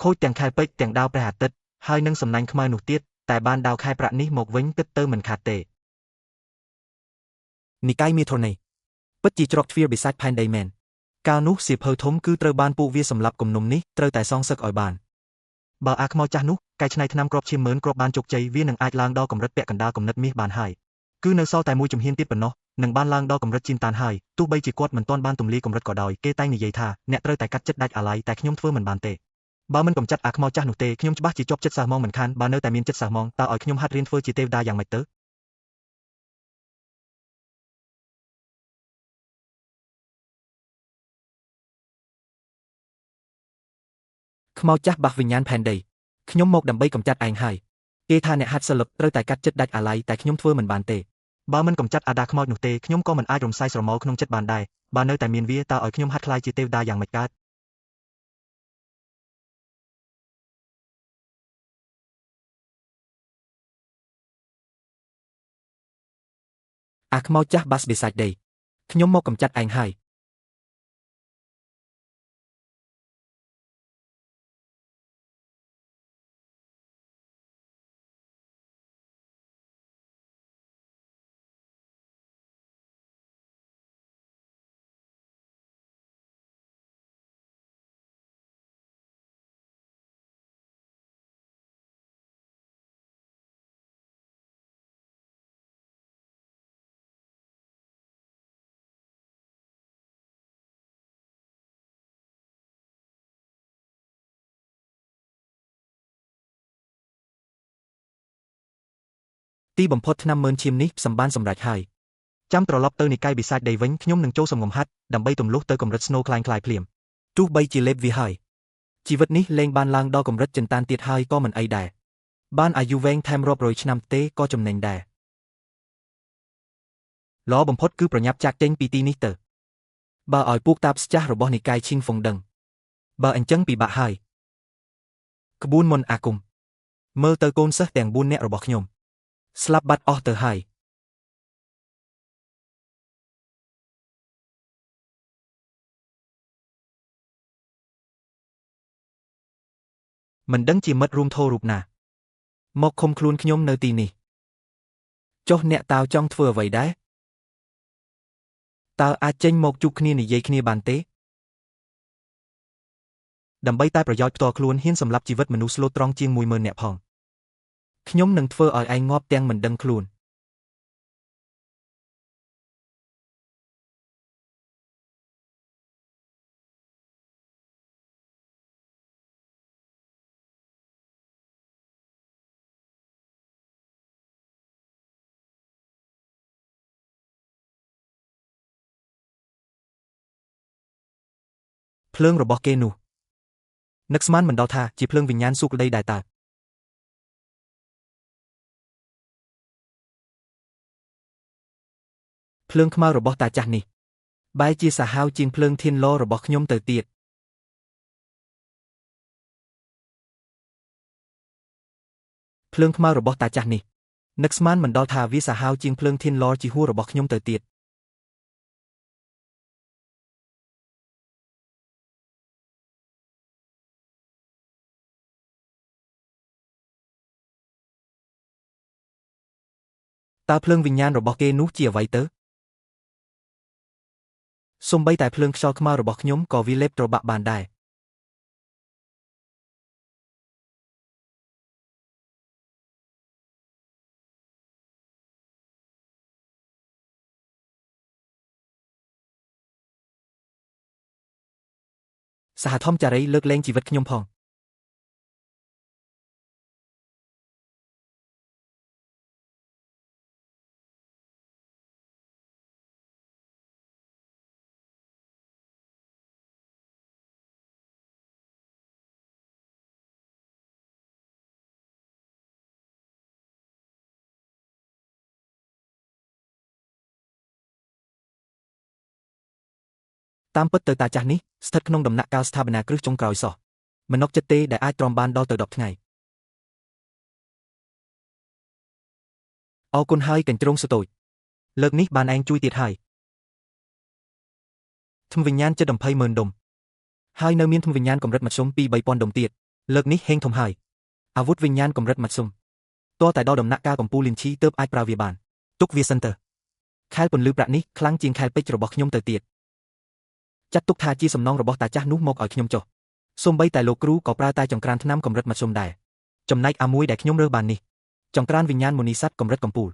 ខូចទាំងខែពេជ្រទាំងដាវព្រះអាទិត្យហើយនឹងសំណាញ់ខ្មៅនោះទៀតតែបានដាវខែប្រាក់នេះមកវិញគិតទៅមិនខាតទេនិកាយមេធរណីពិតជាច្រកទ្វារបិសាចផែនដីមែនកាលនោះសៀវភៅធំគឺត្រូវបានពួកវាសម្លាប់គំនុំនេះត្រូវតែសងសឹកឲ្យបានបើអាខ្មោចចាស់នោះកែច្នៃថ្នាំគ្រាប់ឈាម10000គ្រាប់បានជោគជ័យវានឹងអាចឡើងដល់កម្រិតពាក់កណ្ដាលគំនិតមាសបានហើយគឺនៅសល់តែមួយជំហានទៀតប៉ុណ្ណោះនឹងបានឡើងដល់កម្រិតជីនតានហើយទោះបីជាគាត់មិនទាន់បានទម្លាយកម្រិតក៏ដោយគេតែងនិយាយថាអ្នកត្រូវតែកាត់ចិត្តដាច់អាល័យតែខ្ញុំធ្វើមិនបានទេបើមិនកំចាត់អាខ្មោចចាស់នោះទេខ្ញុំច្បាស់ជាជាប់ចិត្តសាសម៉ងមិនខានបើនៅតែមានចិត្តសាសម៉ងតើឲ្យខ្ញុំហាត់រៀនធ្វើជាទេវតាយ៉ាងម៉េចទៅខ្មោចចាស់បះវិញ្ញាណផែនដីខ្ញុំមកដើម្បីកំចាត់ឯងហើយគេថាអ្នកហាត់សិល្បៈត្រូវតែកាត់ចិត្តដាច់អាល័យតែខ្ញុំធ្វើមិនបានទេបើមិនកំចាត់អាដាខ្មោចនោះទេខ្ញុំក៏មិនអាចរំសាយស្រមោលក្នុងចិត្តបានដែរបើនៅតែមានវាតើឲ្យខ្ញុំហាត់ខ្លាយជាទេវតាយ៉ាងម៉េចកើតអាខ្មោចចាស់បាសបិសាចដីខ្ញុំមកកំចាត់ឯងហើយទីបំផុតឆ្នាំ10000ឈាមនេះសម្បានសម្រេចហើយចាំត្រឡប់ទៅនិកាយបិសាចដីវិញខ្ញុំនឹងចូលសំងំហាត់ដើម្បីទម្លុះទៅកម្រិតស្នូខ្លាយៗភ្លាមទោះបីជាលេបវាហើយជីវិតនេះលែងបានឡើងដល់កម្រិតចិន្តានទៀតហើយក៏មិនអីដែរបានអាយុវែងថែមរាប់រយឆ្នាំទេក៏ចំណេញដែរល្អបំផុតគឺប្រញាប់ចាកចេញពីទីនេះទៅបើឲ្យពួកតាបស្ចាស់របស់និកាយឈីងហ្វុងដឹងបើអញ្ចឹងពិបាកហើយក្បួនមន្តអាគមមើលទៅកូនសិស្សទាំង4នាក់របស់ខ្ញុំស្លាប់បាត់អស់ទៅហើយមិនដឹងជាមិត្តរួមធោរូបណា មកឃុំខ្លួនខ្ញុំនៅទីនេះចុះអ្នកតាវចង់ធ្វើអ្វីដែរតើអាចចេញមកជួបគ្នានិយាយគ្នាបានទេដើម្បីតែប្រយោជន៍ផ្ទាល់ខ្លួនហ៊ានសម្លាប់ជីវិតមនុស្សស្លូតត្រង់ជាង 10000 នាក់ផងខ្ញុំនឹងធ្វើឲ្យឯងងាប់ទាំងមិនដឹងខ្លួនភ្លើងរបស់គេនោះនឹកស្មានមិនដល់ថាជាភ្លើងវិញ្ញាណសួគ៌ដីដែរតើភ្លើងខ្មៅរបស់តាចាស់នេះបែរជាសាហាវជាងភ្លើងធានឡរបស់ខ្ញុំទៅទៀតភ្លើងខ្មៅរបស់តាចាស់នេះនឹកស្មានមិនដល់ថាវាសាហាវជាងភ្លើងធានឡជីហួររបស់ខ្ញុំទៅទៀតតើភ្លើងវិញ្ញាណរបស់គេនោះជាអ្វីទៅសូម្បីតែភ្លើងខ្យល់ខ្មៅរបស់ខ្ញុំក៏វាលេបត្របាក់បានដែរសហធម្មចារីលើកលែងជីវិតខ្ញុំផងតាមពិតទៅតាចាស់នេះស្ថិតក្នុងដំណាក់កាលស្ថាបនាគ្រឹះចុងក្រោយសោះមិនណុកចិត្តទេដែលអាចទ្រាំបានដល់ទៅ10ថ្ងៃអរគុណហើយកញ្ជ្រោងសតូចលើកនេះបានឯងជួយទៀតហើយធ្មវិញ្ញាណចិត្ត200,000 ដុំហើយនៅមានធ្មវិញ្ញាណកម្រិតមធ្យមពី3000ដុំទៀតលើកនេះហេងធំហើយអាវុធវិញ្ញាណកម្រិតមធ្យមតើតែដល់ដំណាក់កាលកម្ពូលលៀនឈីទើបអាចប្រើវាបានទុកវាសិនទៅខែលពន្លឺប្រាក់នេះខ្លាំងជាងខែលពេជ្ររបស់ខ្ញុំទៅទៀតចាត់ទុកថាជាសំណងរបស់តាចាស់នោះមកឲ្យខ្ញុំចុះសូម្បីតែលោកគ្រូក៏ប្រើតែចង្ក្រានថ្នាំកម្រិតមធ្យមដែរចំណែកអាមួយដែលខ្ញុំរើសបាននេះចង្ក្រានវិញ្ញាណមុនីស័ត្វកម្រិតកំពូល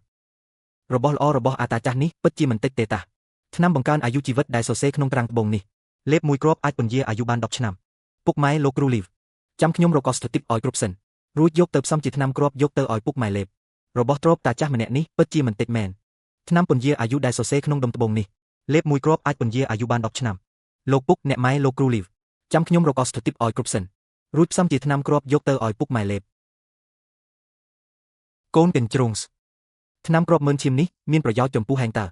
របស់ល្អរបស់អាតាចាស់នេះពិតជាមិនតិចទេតាថ្នាំបង្កើនអាយុជីវិតដែលសរសេរក្នុងក្រាំងត្បូងនេះលេបមួយគ្រាប់អាចពន្យាអាយុបាន10ឆ្នាំពុកម៉ែលោកគ្រូលីវចាំខ្ញុំរកស្ថិតិឲ្យគ្រប់សិនរួចយកទៅផ្សំជាថ្នាំគ្រាប់យកទៅឲ្យពុកម៉ែលេបរបស់ទ្រពតាចាស់ម្នាក់នេះពិតជាមិនតិចមែនថ្នាំពន្យាអាយុដែលសរសេរក្នុងដុំត្បូងនេះលេបមួយគ្រាប់អាចពន្យាអាយុបាន10ឆ្នាំលោកពុកអ្នកម៉ែលោកគ្រូលីវចាំខ្ញុំរកស្ថិតិឲ្យគ្រប់សិនរួចផ្សំជាថ្នាំគ្រាប់យកទៅឲ្យពុកម៉ែលេបកូនកញ្ជ្រោងថ្នាំគ្រាប់មើលឈាមនេះមានប្រយោជន៍ចំពោះហែងតើ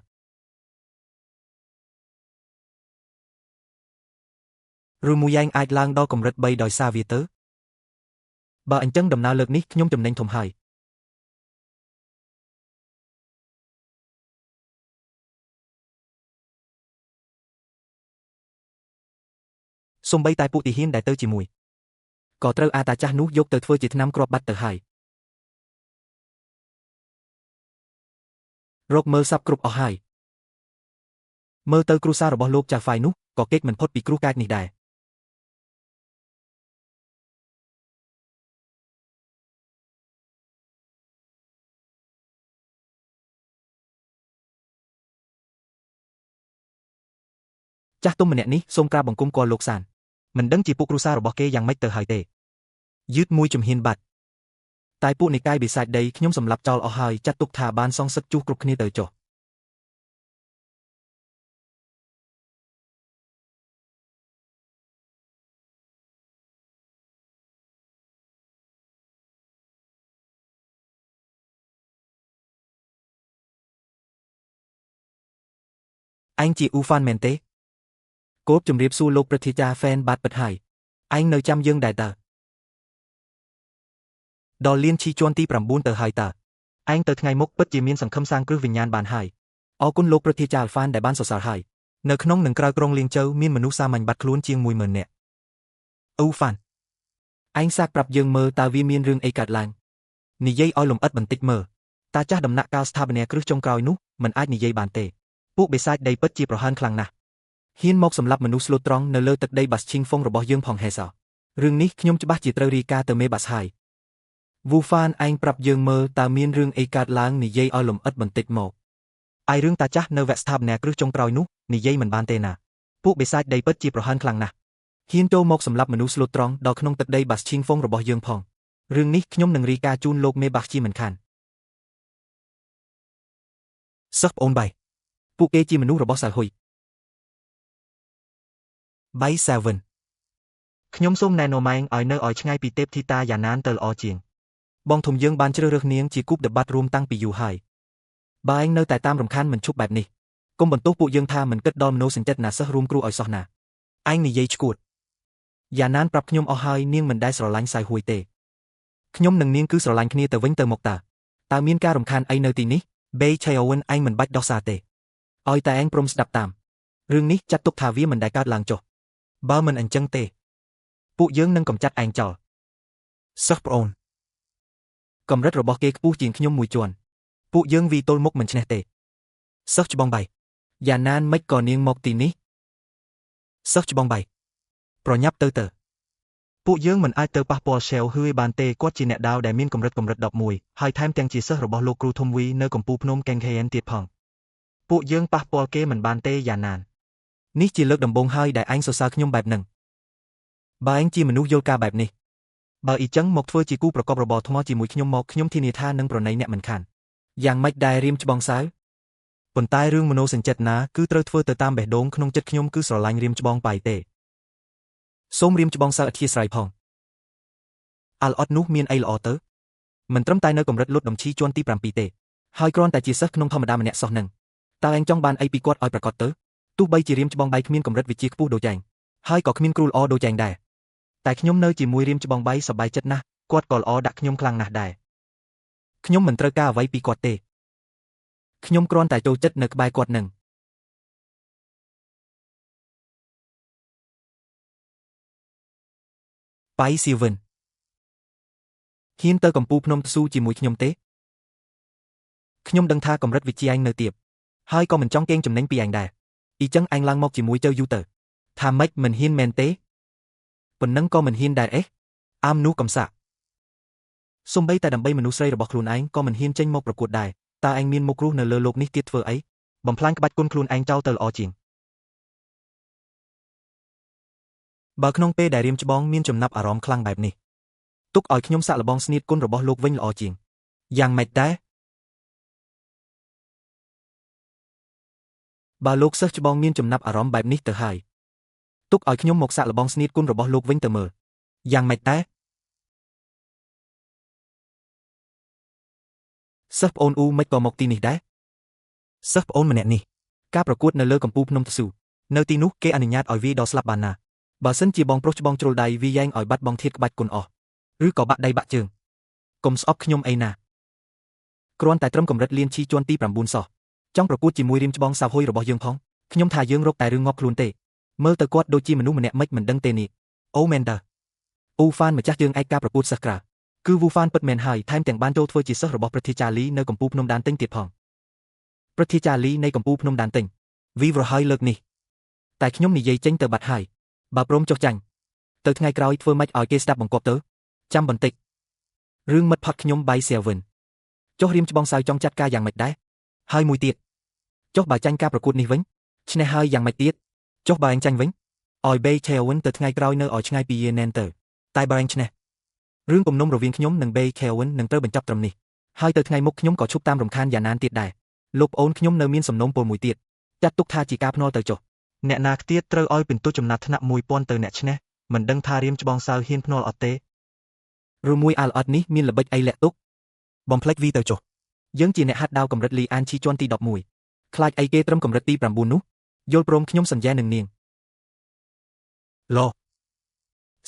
ឬមួយយ៉ាងអាចឡើងដល់កម្រិត3ដោយសារវាទៅបើអញ្ចឹងដំណើរលើកនេះខ្ញុំចំណេញធំហើយសំបីតែពួកទាហានដែលទៅជាមួយក៏ត្រូវអាតាចាស់នោះយកទៅធ្វើជាថ្នាំគ្រាប់បាត់ទៅហើយរកមើលសັບគ្រប់អស់ហើយមើលទៅគ្រួសាររបស់លោកចាហ្វាយនោះក៏គេចមិនផុតពីគ្រោះកាចនេះដែរចាស់ទុំម្នាក់នេះសូមក្រាបបង្គំគាល់លោកសានមិនដឹងជាពួកគ្រួសាររបស់គេយ៉ាងម៉េចទៅហើយទេយឺតមួយជំហានបាត់តែពួកនិកាយបិសាចដីខ្ញុំសម្លាប់ចោលអស់ហើយចាត់ទុកថាបានសងសឹកជួសគ្រប់គ្នាទៅចុះឯងជាអ៊ូហ្វានមែនទេគោបជំរាបសួរលោកព្រឹទ្ធាចារ្យហ្វេនបាតពិតហើយឯងនៅចាំយើងដែរតើដល់លៀនឈីជាន់ទី9ទៅហើយតើឯងទៅថ្ងៃមុខពិតជាមានសង្ឃឹមសាងគ្រឹះវិញ្ញាណបានហើយអរគុណលោកព្រឹទ្ធាចារ្យអាល់ហ្វានដែលបានសរសើរហើយនៅក្នុងនិងក្រៅក្រុងលៀងជើមានមនុស្សសាមញ្ញបាត់ខ្លួនជាង 10000 នាក់អ៊ូហ្វានឯងសាកប្រាប់យើងមើលតើវាមានរឿងអីកើតឡើង និយាយឲ្យលំអិតបន្តិចមើលតាចាស់ដំណាក់កាលស្ថាបនាគ្រឹះចុងក្រោយនោះមិនអាចនិយាយបានទេពួកបិសាចដីពិតជាប្រហែលខ្លាំងណាស់ហ៊ានមកសម្លាប់មនុស្សស្លូតត្រង់នៅលើទឹកដីបាស្ឈីងហ្វុងរបស់យើងផងហេសោរឿងនេះខ្ញុំច្បាស់ជាត្រូវរាយការណ៍ទៅមេបាស្ហើយវូហ្វានឯងប្រាប់យើងមើលតើមានរឿងអីកើតឡើងនិយាយឲ្យលំអិតបន្តិចមកឯរឿងតាចាស់នៅវគ្គស្ថាបនាគ្រឹះចុងក្រោយនោះនិយាយមិនបានទេណាពួកបិសាចដីពិតជាប្រហែលខ្លាំងណាស់ហ៊ានចូលមកសម្លាប់មនុស្សស្លូតត្រង់ដល់ក្នុងទឹកដីបាស្ឈីងហ្វុងរបស់យើងផងរឿងនេះខ្ញុំនឹងរាយការណ៍ជូនលោកមេបាស្ជាមិនខានសិស្សប្អូនបាយពួកគេជាមនុស្សរបស់សាហ៊ុយបាយសាវិនខ្ញុំសូមណែនាំម៉ែងឲ្យនៅឲ្យឆ្ងាយពីទេពធីតាយ៉ាណានទៅល្អជាងបងធំយើងបានជ្រើសរើសនាងជាគូបដេបាត់រួមតាំងពីយូរហើយបើឯងនៅតែតាមរំខានមិនឈប់បែបនេះកុំបន្ទោសពួកយើងថាមិនគិតដល់មនោសញ្ចេតនាសិស្សរួមគ្រូឲ្យសោះណាឯងនិយាយឈួតយ៉ាណានប្រាប់ខ្ញុំអស់ហើយនាងមិនដែលស្រឡាញ់សាហ៊ុយទេខ្ញុំនិងនាងគឺស្រឡាញ់គ្នាទៅវិញទៅមកតើមានការរំខានអីនៅទីនេះបេឆៃអូវិនឯងមិនបាច់ដោះសារទេឲ្យតែឯងព្រមស្ដាប់តាមរឿងនេះចាត់ទុកថាវាមិនដែលកើតឡើងចុះបើមិនអញ្ចឹងទេពួកយើងនឹងកម្ចាត់ឯងចោលសិស្សប្អូនកម្រិតរបស់គេខ្ពស់ជាងខ្ញុំមួយជាន់ពួកយើងវីទល់មុខមិនឈ្នះទេសិស្សច្បងបៃយ៉ាណានមិនក៏នាងមកទីនេះសិស្សច្បងបៃប្រញាប់ទៅពួកយើងមិនអាចទៅប៉ះពាល់ឆេវហ៊ឺបានទេគាត់ជាអ្នកដាវដែលមានកម្រិត11ហើយថែមទាំងជាសិស្សរបស់លោកគ្រូធំវីនៅកំពូលភ្នំកេងខេអែនទៀតផងពួកយើងប៉ះពាល់គេមិនបានទេយ៉ាណាននេះជាលើកដំបូងហើយដែលឯងសរសើរខ្ញុំបែបហ្នឹងបើឯងជាមនុស្សយល់ការបែបនេះបើអ៊ីចឹងមកធ្វើជាគូប្រកបរបរថ្មជាមួយខ្ញុំមកខ្ញុំធានាថានឹងប្រណីអ្នកមិនខានយ៉ាងម៉េចដែររៀមច្បងសៅប៉ុន្តែរឿងមនោសញ្ចេតនាគឺត្រូវធ្វើទៅតាមបេះដូងក្នុងចិត្តខ្ញុំគឺស្រឡាញ់រៀមច្បងបាយទេសូមរៀមច្បងសៅអធិស្ឋានផងអាល់អត់នោះមានអីល្អទៅមិនត្រឹមតែនៅកម្រិតលុតដំឈីជាន់ទី7ទេហើយគ្រាន់តែជាសិស្សក្នុងធម្មតាម្នាក់សោះនឹងតើឯងចង់បានអីពីគាត់ឲ្យប្រកាសទៅទោះបីជារៀមច្បងបាយគ្មានកម្រិតវិជ្ជាខ្ពស់ដូចឯងហើយក៏គ្មានគ្រូល្អដូចឯងដែរតែខ្ញុំនៅជាមួយរៀមច្បងបាយសប្បាយចិត្តណាស់គាត់ក៏ល្អដាក់ខ្ញុំខ្លាំងណាស់ដែរខ្ញុំមិនត្រូវការអ្វីពីគាត់ទេខ្ញុំគ្រាន់តែចូលចិត្តនៅក្បែរគាត់នឹងបាយសៀវិនហ៊ានទៅកំពូលភ្នំស៊ូជាមួយខ្ញុំទេខ្ញុំដឹងថាកម្រិតវិជ្ជាឯងនៅទាបហើយក៏មិនចង់កេងចំណេញពីឯងដែរអ៊ីចឹងឯងឡើងមកជាមួយចៅយូទៅថាម៉េចមិនហ៊ានមែនទេប៉ុណ្ណឹងក៏មិនហ៊ានដែរអាមនោះកំសាក់សំបីតែដើម្បីមនុស្សស្រីរបស់ខ្លួនឯងក៏មិនហ៊ានចេញមកប្រកួតដែរតើឯងមានមុខរស់នៅលើโลกនេះទៀតធ្វើអីបំផ្លាញក្បាច់គុណខ្លួនឯងចោលទៅល្អជាងបើក្នុងពេលដែលរៀមច្បងមានចំណាប់អារម្មណ៍ខ្លាំងបែបនេះទុកឲ្យខ្ញុំសាក់លបងស្នៀតគុណរបស់លោកវិញល្អជាងយ៉ាងម៉េចដែរបើលោកសិស្សច្បងមានចំណាប់អារម្មណ៍បែបនេះទៅហើយទុកឲ្យខ្ញុំមកសាក់លបងស្នៀតគុណរបស់លោកវិញទៅមើលយ៉ាងម៉េចដែរសិស្សប្អូនអ៊ូមិនក៏មកទីនេះដែរសិស្សប្អូនម្នាក់នេះការប្រកួតនៅលើកំពូលភ្នំស៊ូនៅទីនោះគេអនុញ្ញាតឲ្យវាយដល់ស្លាប់បានណាបើសិនជាបងប្រុសច្បងជ្រុលដៃវាយ៉ែងឲ្យបាត់បង់ធាតុក្បាច់គុណអស់ឬក៏បាក់ដៃបាក់ជើងកុំស្អប់ខ្ញុំអីណាគ្រាន់តែត្រឹមកម្រិតលៀនឈីជាន់ទី9សោះចង់ប្រកួតជាមួយរៀមច្បងសាវហ៊ុយរបស់យើងផងខ្ញុំថាយើងរកតែរឿងងាប់ខ្លួនទេមើលទៅគាត់ដូចជាមនុស្សម្នាក់មិនដឹងទេនេះអូមែនតើអ៊ូហ្វានម្ចាស់ជើងឯកការប្រកួតសិស្សក្រៅគឺវូហ្វានពិតមែនហើយថែមទាំងបានចូលធ្វើជាសិស្សរបស់ព្រឹទ្ធាចារ្យលីនៅកំពូលភ្នំដានទិញទៀតផងព្រឹទ្ធាចារ្យលីនៃកំពូលភ្នំដានទិញវីវរហើយលើកនេះតែខ្ញុំនិយាយចេញទៅបាត់ហើយបើព្រមចុះចាញ់ទៅថ្ងៃក្រោយធ្វើម៉េចឲ្យគេស្ដាប់បង្គាប់ទៅចាំបន្តិចរឿងមិត្តផាត់ខ្ញុំបៃសៀវិនចុះរៀមច្បងសៅចង់ចាត់ការយ៉ាងម៉េចដែរហើយមួយទៀតចុះបើចាញ់ការប្រកួតនេះវិញឈ្នះហើយយ៉ាងម៉េចទៀតចុះបើឯងចាញ់វិញឲ្យបេឆេវិនទៅថ្ងៃក្រោយនៅឲ្យឆ្ងាយពីយេណែនទៅតែបើឯងឈ្នះរឿងគំនុំរវាងខ្ញុំនិងបេខេវិននឹងត្រូវបញ្ចប់ត្រឹមនេះហើយទៅថ្ងៃមុខខ្ញុំក៏ឈប់តាមរំខានយ៉ាណានទៀតដែរលោកប្អូនខ្ញុំនៅមានសំណុំពលមួយទៀតចាត់ទុកថាជាការភ្នាល់ទៅចុះអ្នកណាទៀតត្រូវឲ្យពិន្ទុចំណាត់ថ្នាក់1000ទៅអ្នកឈ្នះមិនដឹងថារៀមច្បងសៅហ៊ានភ្នាល់អត់ទេឬមួយអាល់អត់នេះមានល្បិចអីលាក់ទុកបំភ្លេចវីទៅចុះយើងជាអ្នកហាត់ដាវកម្រិតលីអានឈីជាន់ទី11ខ្លាចអីគេត្រឹមកម្រិតទី9នោះយល់ព្រមខ្ញុំសន្យានឹងនាងឡ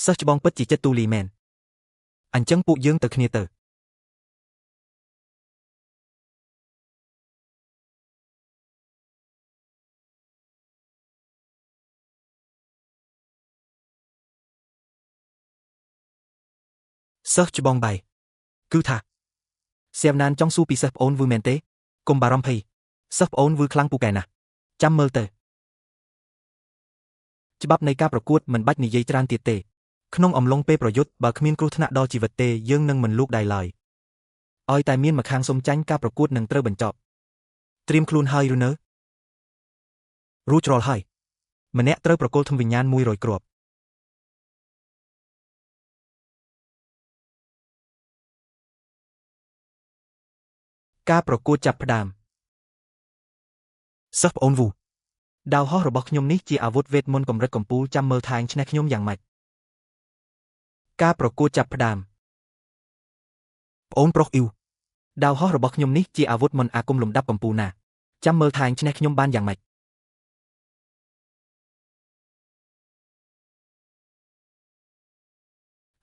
សិស្សច្បងពិតជាចិត្តទូលីមែនអញ្ចឹងពួកយើងទៅគ្នាទៅសិស្សច្បងបៃគឺថា សៀវណានចង់សួរពីសិស្សប្អូនវឺមែនទេកុំបារម្ភភ័យសិស្សប្អូនវឺខ្លាំងពូកែណាស់ចាំមើលទៅច្បាប់នៃការប្រកួតមិនបាច់និយាយច្រើនទៀតទេក្នុងអំឡុងពេលប្រយុទ្ធបើគ្មានគ្រោះថ្នាក់ដល់ជីវិតទេយើងនឹងមិនលូកដៃឡើយឲ្យតែមានម្ខាងសុំចាញ់ការប្រកួតនឹងត្រូវបញ្ចប់ត្រៀមខ្លួនហើយឬនៅរួចរាល់ហើយម្នាក់ត្រូវប្រគល់ធំវិញ្ញាណ100គ្រាប់ការប្រកួតចាប់ផ្ដើមសិស្សប្អូនវូដាវហោះរបស់ខ្ញុំនេះជាអាវុធវេទមន្តកម្រិតកំពូលចាំមើលថែងឈ្នះខ្ញុំយ៉ាងម៉េចការប្រកួតចាប់ផ្ដើមប្អូនប្រុសអ៊ីវដាវហោះរបស់ខ្ញុំនេះជាអាវុធមន្តអាគមលំដាប់កំពូលណាចាំមើលថែងឈ្នះខ្ញុំបានយ៉ាងម៉េច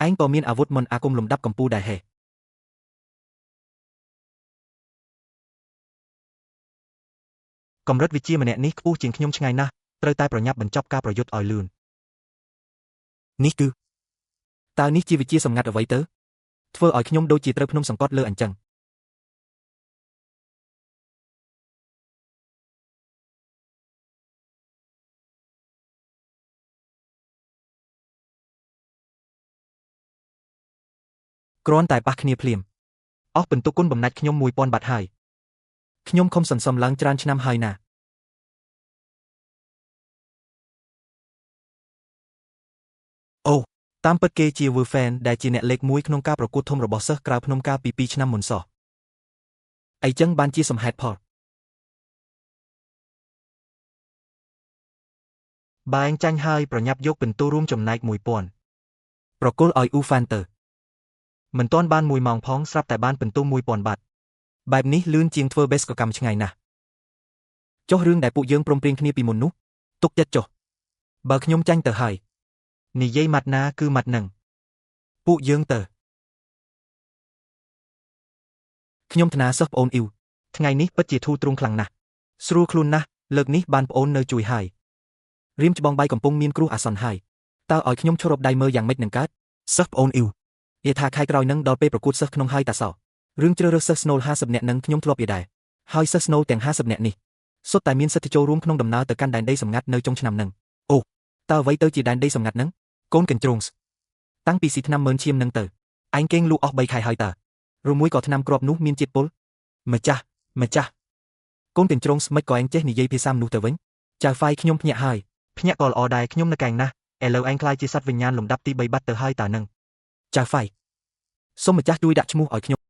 ឯងក៏មានអាវុធមន្តអាគមលំដាប់កំពូលដែរហេកម្រិតវិជ្ជាម្នាក់នេះខ្ពស់ជាងខ្ញុំឆ្ងាយណាស់ត្រូវតែប្រញាប់បញ្ចប់ការប្រយុទ្ធឲ្យលឿននេះគឺតើនេះជាវិជ្ជាសម្ងាត់អ្វីទៅធ្វើឲ្យខ្ញុំដូចជាត្រូវភ្នំសង្កត់លើអញ្ចឹងគ្រាន់តែប៉ះគ្នាភ្លាមអស់ពិន្ទុគុណបំណាច់ខ្ញុំ1000បាត់ហើយខ្ញុំខំសន្សំឡើងច្រើនឆ្នាំហើយណាអូតាមពិតគេជា Woo fan ដែលជាអ្នកលេខ1ក្នុងការប្រកួតធំរបស់សិស្សក្រៅភ្នំកាលពី2ឆ្នាំមុនសោះអីចឹងបានជាសំហេតុផលបែងចាញ់ហើយប្រញាប់យកពិន្ទុរួមចំណែក1000ប្រគល់ឲ្យ Woo fan ទៅមិនទាន់បាន1ម៉ោងផងស្រាប់តែបានពិន្ទុ1000បាត់បែបនេះលឿនជាងធ្វើ base កកម្មឆ្ងាយណាស់ចុះរឿងដែលពួកយើងព្រមព្រៀងគ្នាពីមុននោះទុកចិត្តចុះបើខ្ញុំចាញ់ទៅហើយនិយាយម៉ាត់ណាគឺម៉ាត់នឹងពួកយើងទៅខ្ញុំថ្នាសិស្សប្អូនអ៊ីវថ្ងៃនេះពិតជាធូរទ្រង់ខ្លាំងណាស់ស្រួលខ្លួនណាស់លើកនេះបានប្អូននៅជួយហើយរៀមច្បងបាយកំពុងមានគ្រោះអាសន្នហើយតើឲ្យខ្ញុំឈរប់ដៃមើលយ៉ាងម៉េចនឹងកើតសិស្សប្អូនអ៊ីវនិយាយថាខែក្រោយនឹងដល់ពេលប្រកួតសិស្សក្នុងហើយតាសោរឿងជ្រើសរើសសិស្សស្នូល50នាក់នឹងខ្ញុំធ្លាប់យល់ដែរហើយសិស្សស្នូលទាំង50នាក់នេះសុទ្ធតែមានសិទ្ធិចូលរួមក្នុងដំណើរទៅកាន់ដែនដីសម្ងាត់នៅចុងឆ្នាំនឹងអូតើអ្វីទៅជាដែនដីសម្ងាត់នឹងកូនកញ្ជ្រោងតាំងពីស៊ីឆ្នាំមើលឈាមនឹងទៅឯងគេងលក់អស់3ខែហើយតើឬមួយក៏ឆ្នាំគ្រាប់នោះមានជាតិពុលម្ចាស់កូនកញ្ជ្រោងមិនក៏ឯងចេះនិយាយភាសាមនុស្សទៅវិញចៅហ្វាយខ្ញុំភ្ញាក់ហើយភ្ញាក់ក៏ល្អដែរខ្ញុំនៅកែងណាស់ឥឡូវឯងខ្លាចជាសត្វវិញ្ញាណលំដាប់ទី3បាត់ទៅហើយតើនឹងចៅហ្វាយសូមម្ចាស់ជួយដាក់ឈ្មោះឲ្យខ្ញុំ